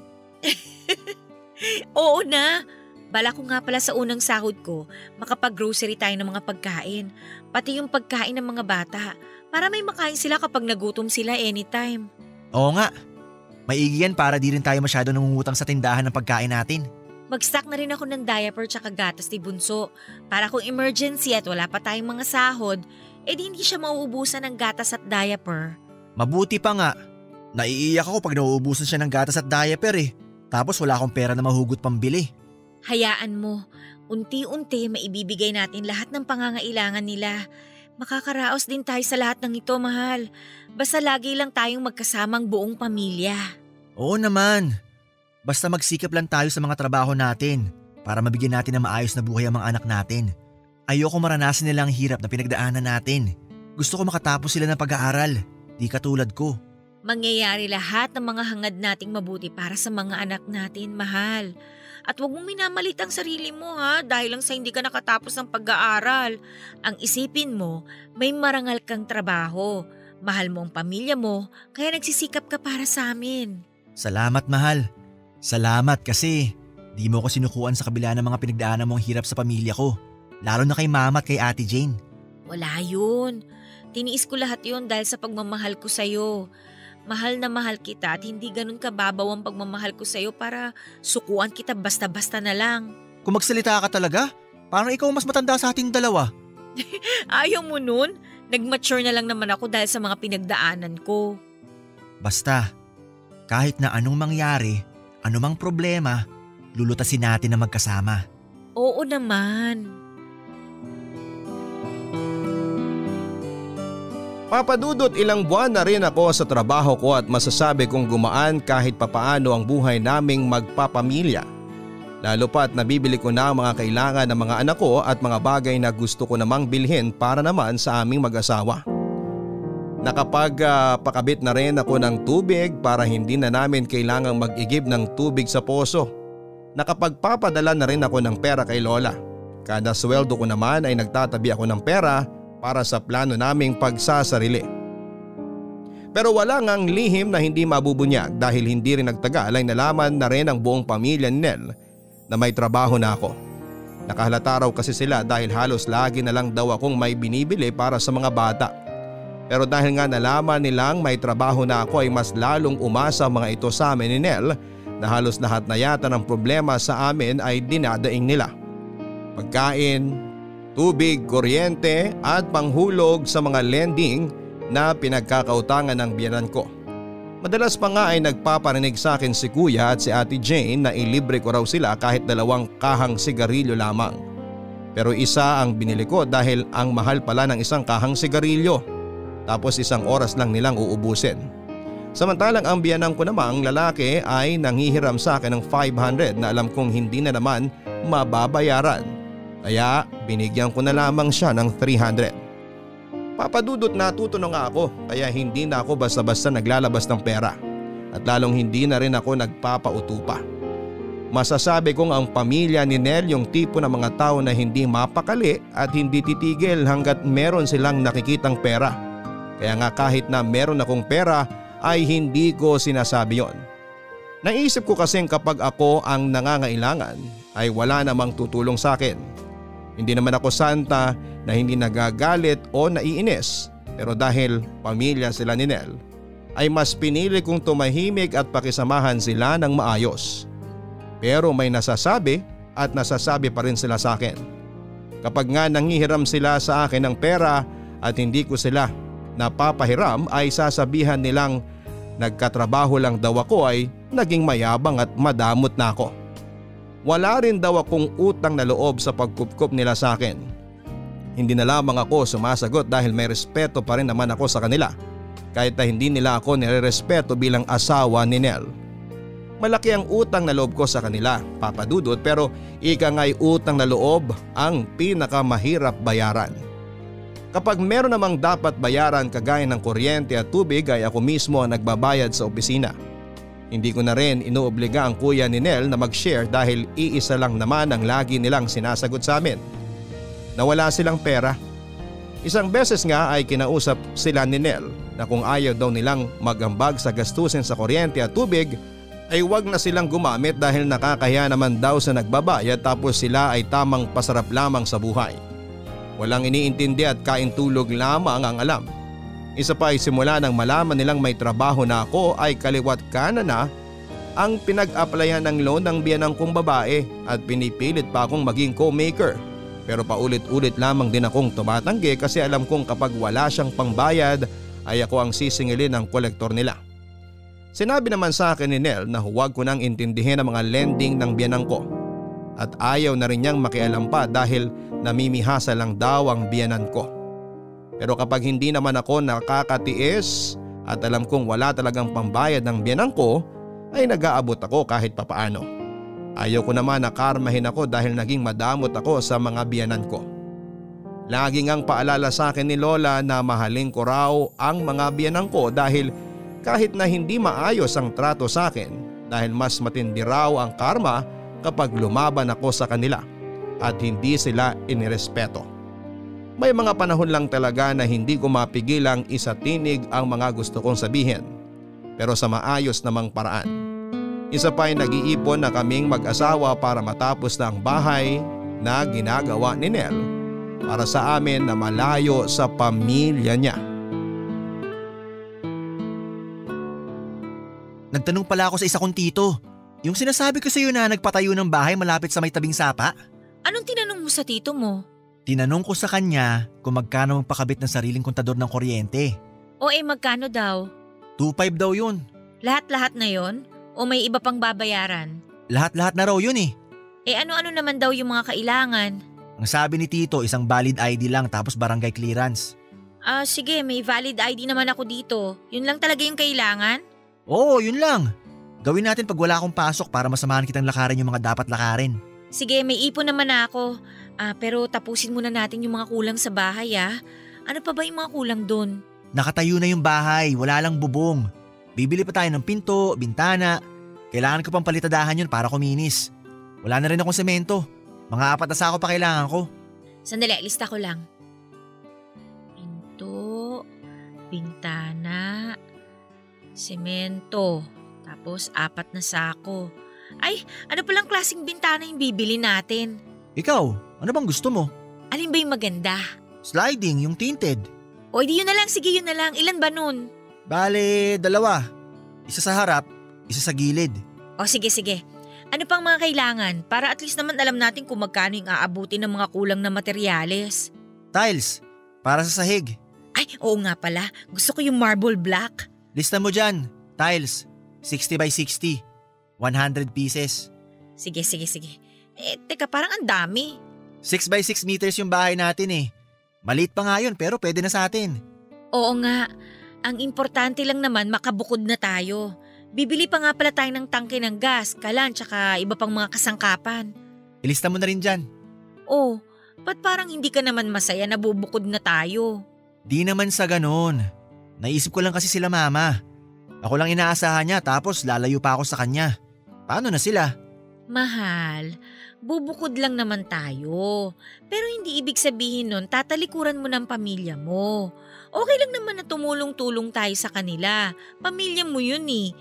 Oo na. Bala ko nga pala sa unang sahod ko, makapag-grocery tayo ng mga pagkain. Pati yung pagkain ng mga bata. Para may makain sila kapag nagutom sila anytime.
Oo nga. Maigi yan para di rin tayo masyado nangungutang sa tindahan ng pagkain natin.
Mag-stock na rin ako ng diaper tsaka gatas ni Bunso. Para kung emergency at wala pa tayong mga sahod, di hindi siya mauubusan ng gatas at diaper.
Mabuti pa nga. Naiiyak ako pag nauubusan siya ng gatas at diaper eh. Tapos wala akong pera na mahugot pambili.
Hayaan mo, unti-unti maibibigay natin lahat ng pangangailangan nila. Makakaraos din tayo sa lahat ng ito, mahal. Basta lagi lang tayong magkasamang buong pamilya.
Oo naman. Basta magsikap lang tayo sa mga trabaho natin para mabigyan natin ng maayos na buhay ang mga anak natin. Ayoko maranasan nila ang hirap na pinagdaanan natin. Gusto ko makatapos sila ng pag-aaral, di katulad ko.
Mangyayari lahat ng mga hangad nating mabuti para sa mga anak natin, mahal. At huwag mong minamalit ang sarili mo ha dahil lang sa hindi ka nakatapos ng pag-aaral. Ang isipin mo, may marangal kang trabaho. Mahal mo ang pamilya mo, kaya nagsisikap ka para sa amin.
Salamat, mahal. Salamat kasi di mo ko sinukuan sa kabila ng mga pinagdaanan mong hirap sa pamilya ko. Lalo na kay mama at kay ate Jane.
Wala yun. Tiniis ko lahat yun dahil sa pagmamahal ko sa'yo. Mahal na mahal kita at hindi ganun kababaw ang pagmamahal ko sa'yo para sukuan kita basta-basta na lang.
Kung magsalita ka talaga, parang ikaw mas matanda sa ating dalawa.
Ayaw mo nun? Nag-mature na lang naman ako dahil sa mga pinagdaanan ko.
Basta, kahit na anong mangyari, anumang problema, lulutasin natin na magkasama.
Oo naman.
Papadudot, ilang buwan na rin ako sa trabaho ko at masasabi kong gumaan kahit papaano ang buhay naming magpapamilya. Lalo pa't nabibili ko na ang mga kailangan ng mga anak ko at mga bagay na gusto ko namang bilhin para naman sa aming mag-asawa. Nakapagpakabit na rin ako ng tubig para hindi na namin kailangang mag-igib ng tubig sa poso. Nakapagpapadala na rin ako ng pera kay Lola. Kada sweldo ko naman ay nagtatabi ako ng pera para sa plano naming pagsasarili. Pero wala ngang lihim na hindi mabubunyag dahil hindi rin nagtagal ay nalaman na rin ang buong pamilya ni Nel na may trabaho na ako. Nakahalata raw kasi sila dahil halos lagi na lang daw akong may binibili para sa mga bata. Pero dahil nga nalaman nilang may trabaho na ako ay mas lalong umasa mga ito sa amin ni Nel na halos lahat na yata ng problema sa amin ay dinadaing nila. Pagkain, tubig, kuryente at panghulog sa mga lending na pinagkakautangan ng biyenan ko. Madalas pa nga ay nagpaparinig sa akin si Kuya at si Ate Jane na ilibre ko raw sila kahit 2 kahang sigarilyo lamang. Pero isa ang binili ko dahil ang mahal pala ng isang kahang sigarilyo. Tapos 1 oras lang nilang uubusin. Samantalang ang biyenan ko namang lalaki ay nanghihiram sa akin ng 500 na alam kong hindi na naman mababayaran. Kaya binigyan ko na lamang siya ng 300. Papadudot, natuto na nga ako kaya hindi na ako basta-basta naglalabas ng pera at lalong hindi na rin ako nagpapautupa. Masasabi kong ang pamilya ni Nel yung tipo ng mga tao na hindi mapakali at hindi titigil hanggat meron silang nakikitang pera. Kaya nga kahit na meron akong pera ay hindi ko sinasabi yon. Naisip ko kasing kapag ako ang nangangailangan ay wala namang tutulong sa akin. Hindi naman ako santa na hindi nagagalit o naiinis, pero dahil pamilya sila ni Nel ay mas pinili kong tumahimik at pakisamahan sila ng maayos. Pero may nasasabi at nasasabi pa rin sila sa akin. Kapag nga nanghihiram sila sa akin ng pera at hindi ko sila napapahiram ay sasabihan nilang nagkatrabaho lang daw ako ay naging mayabang at madamot na ako. Wala rin daw akong utang na loob sa pagkupkup nila sa akin. Hindi na lamang ako sumasagot dahil may respeto pa rin naman ako sa kanila kahit na hindi nila ako nirerespeto bilang asawa ni Nel. Malaki ang utang na loob ko sa kanila, papadudot, pero ika nga'y utang na loob ang pinakamahirap bayaran. Kapag meron namang dapat bayaran kagaya ng kuryente at tubig ay ako mismo ang nagbabayad sa opisina. Hindi ko na rin inuobliga ang kuya ni Nel na mag-share dahil iisa lang naman ang lagi nilang sinasagot sa amin. Nawala silang pera. Isang beses nga ay kinausap sila ni Nel na kung ayaw daw nilang magambag sa gastusin sa kuryente at tubig ay wag na silang gumamit dahil nakakahiya naman daw sa nagbabayad tapos sila ay tamang pasarap lamang sa buhay. Walang iniintindi at kaintulog lamang ang alam. Isa pa ay simula nang malaman nilang may trabaho na ako ay kaliwat kanan na ang pinag-applyan ng loan ng biyanang kong babae at pinipilit pa akong maging co-maker. Pero paulit-ulit lamang din akong tumatanggi kasi alam kong kapag wala siyang pangbayad ay ako ang sisingilin ng kolektor nila. Sinabi naman sa akin ni Nel na huwag ko nang intindihin ang mga lending ng biyanang ko. At ayaw na rin niyang makialam pa dahil namimihasa lang daw ang biyanan ko. Pero kapag hindi naman ako nakakatiis at alam kong wala talagang pambayad ng biyanang ko ay nag-aabot ako kahit papaano. Ayaw ko naman na karmahin ako dahil naging madamot ako sa mga biyanan ko. Lagi ngang paalala sa akin ni Lola na mahalin ko raw ang mga biyanan ko dahil kahit na hindi maayos ang trato sa akin dahil mas matindi raw ang karma kapag lumaban ako sa kanila at hindi sila inirespeto. May mga panahon lang talaga na hindi ko mapigilang isatinig ang mga gusto kong sabihin, pero sa maayos namang paraan. Isa pa ay nag-iipon na kaming mag-asawa para matapos na ang bahay na ginagawa ni Nel para sa amin na malayo sa pamilya niya.
Nagtanong pala ako sa isa kong tito. Yung sinasabi ko sa iyo na nagpatayo ng bahay malapit sa may tabing sapa.
Anong tinanong mo sa tito mo?
Tinanong ko sa kanya kung magkano magpakabit ng sariling kontador ng kuryente.
O magkano daw?
2,500 daw yun.
Lahat-lahat na yon? O may iba pang babayaran?
Lahat-lahat na raw yun eh.
Ano-ano naman daw yung mga kailangan?
Ang sabi ni tito, isang valid ID lang tapos barangay clearance.
Sige, may valid ID naman ako dito. Yun lang talaga yung kailangan?
Oo, yun lang. Gawin natin pag wala akong pasok para masamahan kitang lakarin yung mga dapat lakarin.
Sige, may ipon naman ako. Pero tapusin muna natin yung mga kulang sa bahay Ano pa ba yung mga kulang doon?
Nakatayo na yung bahay, wala lang bubong. Bibili pa tayo ng pinto, bintana. Kailangan ko pang palitadahan yun para kuminis. Wala na rin akong semento. Mga 4 na sako pa kailangan ko.
Sandali, lista ko lang. Pinto, bintana, semento, tapos 4 na sako. Ay, ano palang klaseng bintana yung bibili natin?
Ikaw, ano bang gusto mo?
Alin ba yung maganda?
Sliding, yung tinted.
O di yun na lang, sige yun na lang. Ilan ba nun?
Bale, 2. Isa sa harap, isa sa gilid.
O sige. Ano pang mga kailangan para at least naman alam natin kung magkano yung aabutin ng mga kulang na materyales?
Tiles, para sa sahig.
Ay, oo nga pala. Gusto ko yung marble black.
Lista mo dyan, tiles, 60 by 60, 100 pieces.
Sige. Teka, parang ang dami.
6 by 6 meters yung bahay natin eh. Maliit pa nga yun pero pwede na sa atin.
Oo nga. Ang importante lang naman makabukod na tayo. Bibili pa nga pala tayo ng tangke ng gas, kalan, tsaka iba pang mga kasangkapan.
Ilista mo na rin dyan.
Oh, ba't parang hindi ka naman masaya na bubukod na tayo?
Di naman sa ganon. Naisip ko lang kasi sila mama. Ako lang inaasahan niya tapos lalayo pa ako sa kanya. Paano na sila?
Mahal, bubukod lang naman tayo. Pero hindi ibig sabihin nun tatalikuran mo ng pamilya mo. Okay lang naman na tumulong-tulong tayo sa kanila. Pamilya mo yun eh.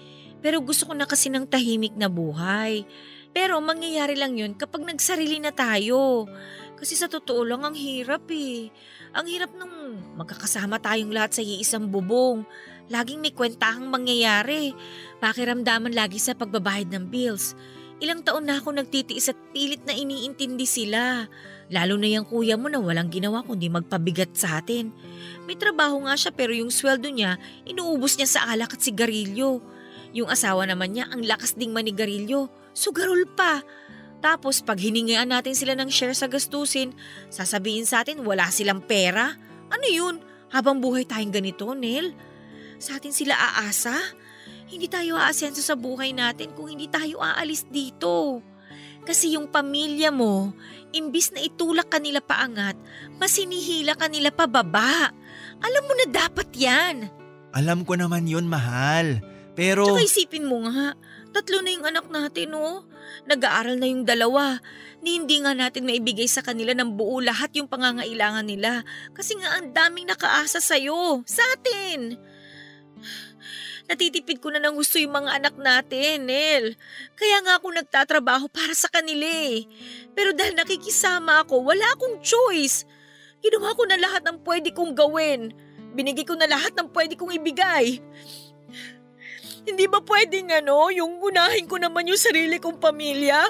Pero gusto ko na kasi ng tahimik na buhay. Pero mangyayari lang yun kapag nagsarili na tayo. Kasi sa totoo lang ang hirap eh. Ang hirap nung magkakasama tayong lahat sa iisang bubong. Laging may kwentahang mangyayari. Pakiramdaman lagi sa pagbabayad ng bills. Ilang taon na ako nagtitiis at pilit na iniintindi sila. Lalo na yung kuya mo na walang ginawa kundi magpabigat sa atin. May trabaho nga siya pero yung sweldo niya, inuubos niya sa alak at sigarilyo. Yung asawa naman niya, ang lakas ding manigarilyo. Sugarol pa. Tapos pag hiningian natin sila ng share sa gastusin, sasabihin sa atin wala silang pera. Ano yun? Habang buhay tayong ganito, Nel? Sa atin sila aasa? Hindi tayo aasenso sa buhay natin kung hindi tayo aalis dito. Kasi yung pamilya mo, imbis na itulak kanila paangat, mas hinihila kanila pababa. Alam mo na dapat yan.
Alam ko naman yun, mahal. Pero…
Tsaka isipin mo nga, 3 na yung anak natin, oh. Nag-aaral na yung 2. Hindi nga natin maibigay sa kanila ng buo lahat yung pangangailangan nila. Kasi nga ang daming nakaasa sa'yo, sa atin. Natitipid ko na ng gusto yung mga anak natin, Nel. Kaya nga ako nagtatrabaho para sa kanila eh. Pero dahil nakikisama ako, wala akong choice. Ginawa ko na lahat ng pwede kong gawin. Binigay ko na lahat ng pwede kong ibigay. Hindi ba pwedeng yung unahin ko naman yung sarili kong pamilya?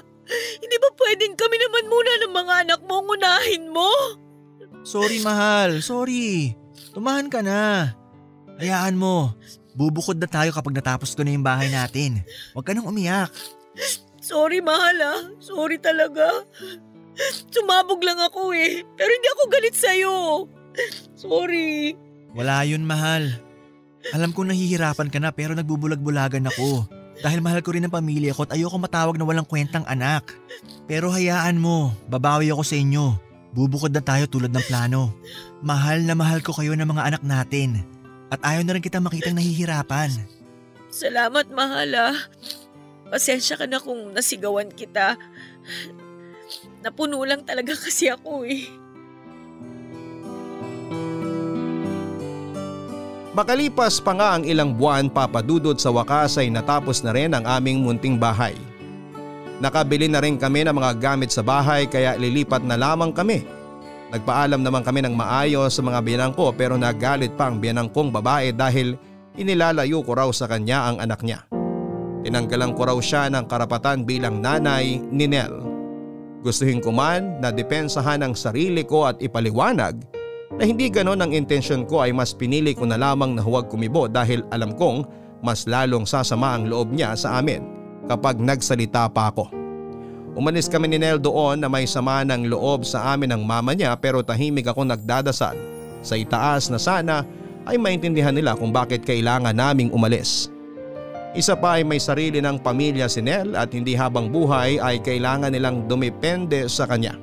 Hindi ba pwedeng kami naman muna ng mga anak mo unahin mo?
Sorry, mahal. Sorry. Tumahan ka na. Hayaan mo. Bubukod na tayo kapag natapos ko na yung bahay natin. Huwag ka nang umiyak.
Sorry, mahal Sorry talaga. Sumabog lang ako eh. Pero hindi ako galit sa'yo. Sorry.
Wala yun, mahal. Alam ko nahihirapan ka na pero nagbubulag-bulagan ako. Dahil mahal ko rin ang pamilya ko at ayoko matawag na walang kwentang anak. Pero hayaan mo, babawi ako sa inyo. Bubukod na tayo tulad ng plano. Mahal na mahal ko kayo ng mga anak natin. At ayaw na rin kita makitang nahihirapan.
Salamat, mahal Pasensya ka na kung nasigawan kita. Napuno lang talaga kasi ako eh.
Makalipas pa nga ang ilang buwan, Papa Dudut, sa wakas ay natapos na rin ang aming munting bahay. Nakabili na rin kami ng mga gamit sa bahay kaya lilipat na lamang kami. Nagpaalam naman kami ng maayos sa mga biyanang ko pero nagalit pa ang biyanang kong babae dahil inilalayo ko raw sa kanya ang anak niya. Tinanggalan ko raw siya ng karapatan bilang nanay ni Nel. Gustuhin ko man na depensahan ang sarili ko at ipaliwanag na hindi ganon ang intensyon ko ay mas pinili ko na lamang na huwag kumibo dahil alam kong mas lalong sasama ang loob niya sa amin kapag nagsalita pa ako. Umalis kami ni Nel doon na may sama ng loob sa amin ng mama niya pero tahimik ako nagdadasal sa itaas na sana ay maintindihan nila kung bakit kailangan naming umalis. Isa pa ay may sarili ng pamilya si Nel at hindi habang buhay ay kailangan nilang dumepende sa kanya.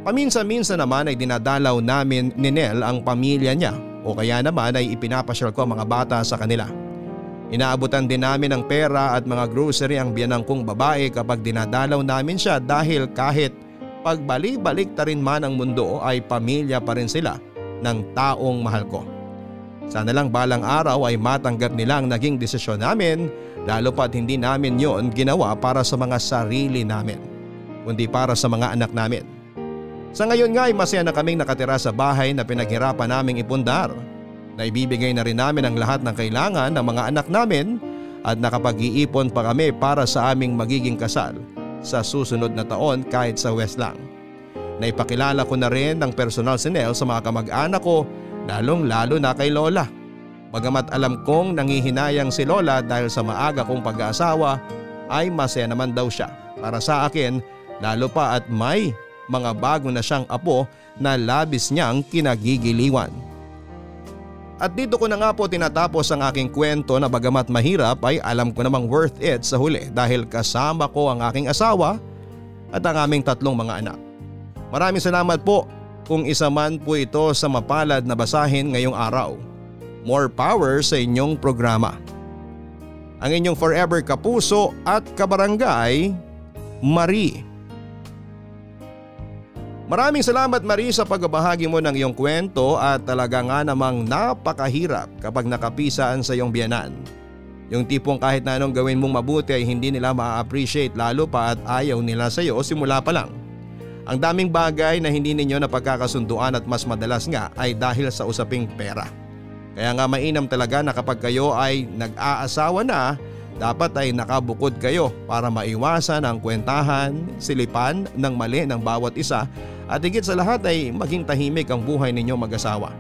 Paminsan-minsan naman ay dinadalaw namin ni Nel ang pamilya niya o kaya naman ay ipinapasyal ko ang mga bata sa kanila. Inaabutan din namin ng pera at mga grocery ang biyanang kong babae kapag dinadalaw namin siya dahil kahit pagbalik-balik ta rin man ang mundo ay pamilya pa rin sila ng taong mahal ko. Sana lang balang araw ay matanggap nila ang naging desisyon namin lalo pat hindi namin yon ginawa para sa mga sarili namin, kundi para sa mga anak namin. Sa ngayon nga ay masaya na kaming nakatira sa bahay na pinaghirapan naming ipundar. Naibibigay na rin namin ang lahat ng kailangan ng mga anak namin at nakapag-iipon pa kami para sa aming magiging kasal sa susunod na taon kahit sa West lang. Naipakilala ko na rin ng personal si Nel sa mga kamag-anak ko, lalong-lalo na kay Lola. Bagamat alam kong nangihinayang si Lola dahil sa maaga kong pag-aasawa ay masaya naman daw siya para sa akin, lalo pa at may mga bago na siyang apo na labis niyang kinagigiliwan. At dito ko na nga po tinatapos ang aking kwento na bagamat mahirap ay alam ko namang worth it sa huli dahil kasama ko ang aking asawa at ang aming 3 mga anak. Maraming salamat po kung isa man po ito sa mapalad na basahin ngayong araw. More power sa inyong programa. Ang inyong forever kapuso at kabarangay, Marie. Maraming salamat Marie sa pagbabahagi mo ng iyong kwento at talaga nga namang napakahirap kapag nakapisaan sa iyong biyanan. Yung tipong kahit na anong gawin mong mabuti ay hindi nila ma-appreciate lalo pa at ayaw nila sa iyo simula pa lang. Ang daming bagay na hindi ninyo napagkakasunduan at mas madalas nga ay dahil sa usaping pera. Kaya nga mainam talaga na kapag kayo ay nag-aasawa na, dapat ay nakabukod kayo para maiwasan ang kwentahan, silipan ng mali ng bawat isa at higit sa lahat ay maging tahimik ang buhay ninyo mag-asawa.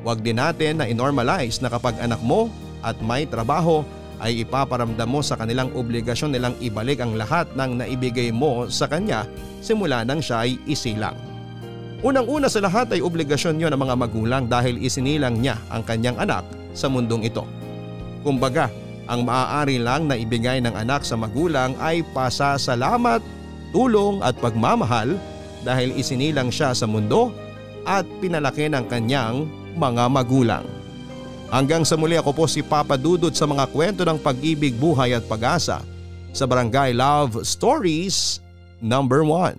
Huwag din natin na inormalize na kapag anak mo at may trabaho ay ipaparamdam mo sa kanilang obligasyon nilang ibalik ang lahat ng naibigay mo sa kanya simula nang siya ay isilang. Unang-una sa lahat ay obligasyon nyo ng mga magulang dahil isinilang niya ang kanyang anak sa mundong ito. Kumbaga, ang maaari lang na ibigay ng anak sa magulang ay pasasalamat, tulong at pagmamahal dahil isinilang siya sa mundo at pinalaki ng kanyang mga magulang. Hanggang sa muli, ako po si Papa Dudut sa mga kwento ng pag-ibig, buhay at pag-asa sa Barangay Love Stories number 1.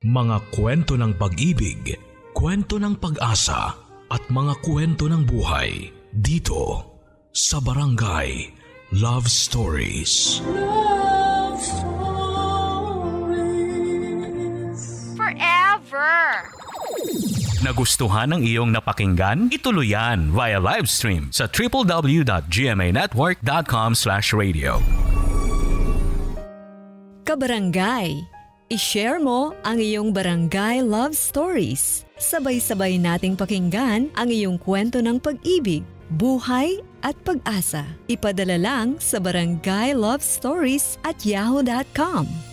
Mga kwento ng pag-ibig, kwento ng pag-asa at mga kwento ng buhay dito sa Barangay Love Stories.
Love Stories.
Forever!
Nagustuhan ng iyong napakinggan? Ituloy yan via live stream sa www.gmanetwork.com/radio.
Kabarangay, i-share mo ang iyong Barangay Love Stories. Sabay-sabay nating pakinggan ang iyong kwento ng pag-ibig, buhay at pag-asa. Ipadala lang sa barangaylovestories@yahoo.com.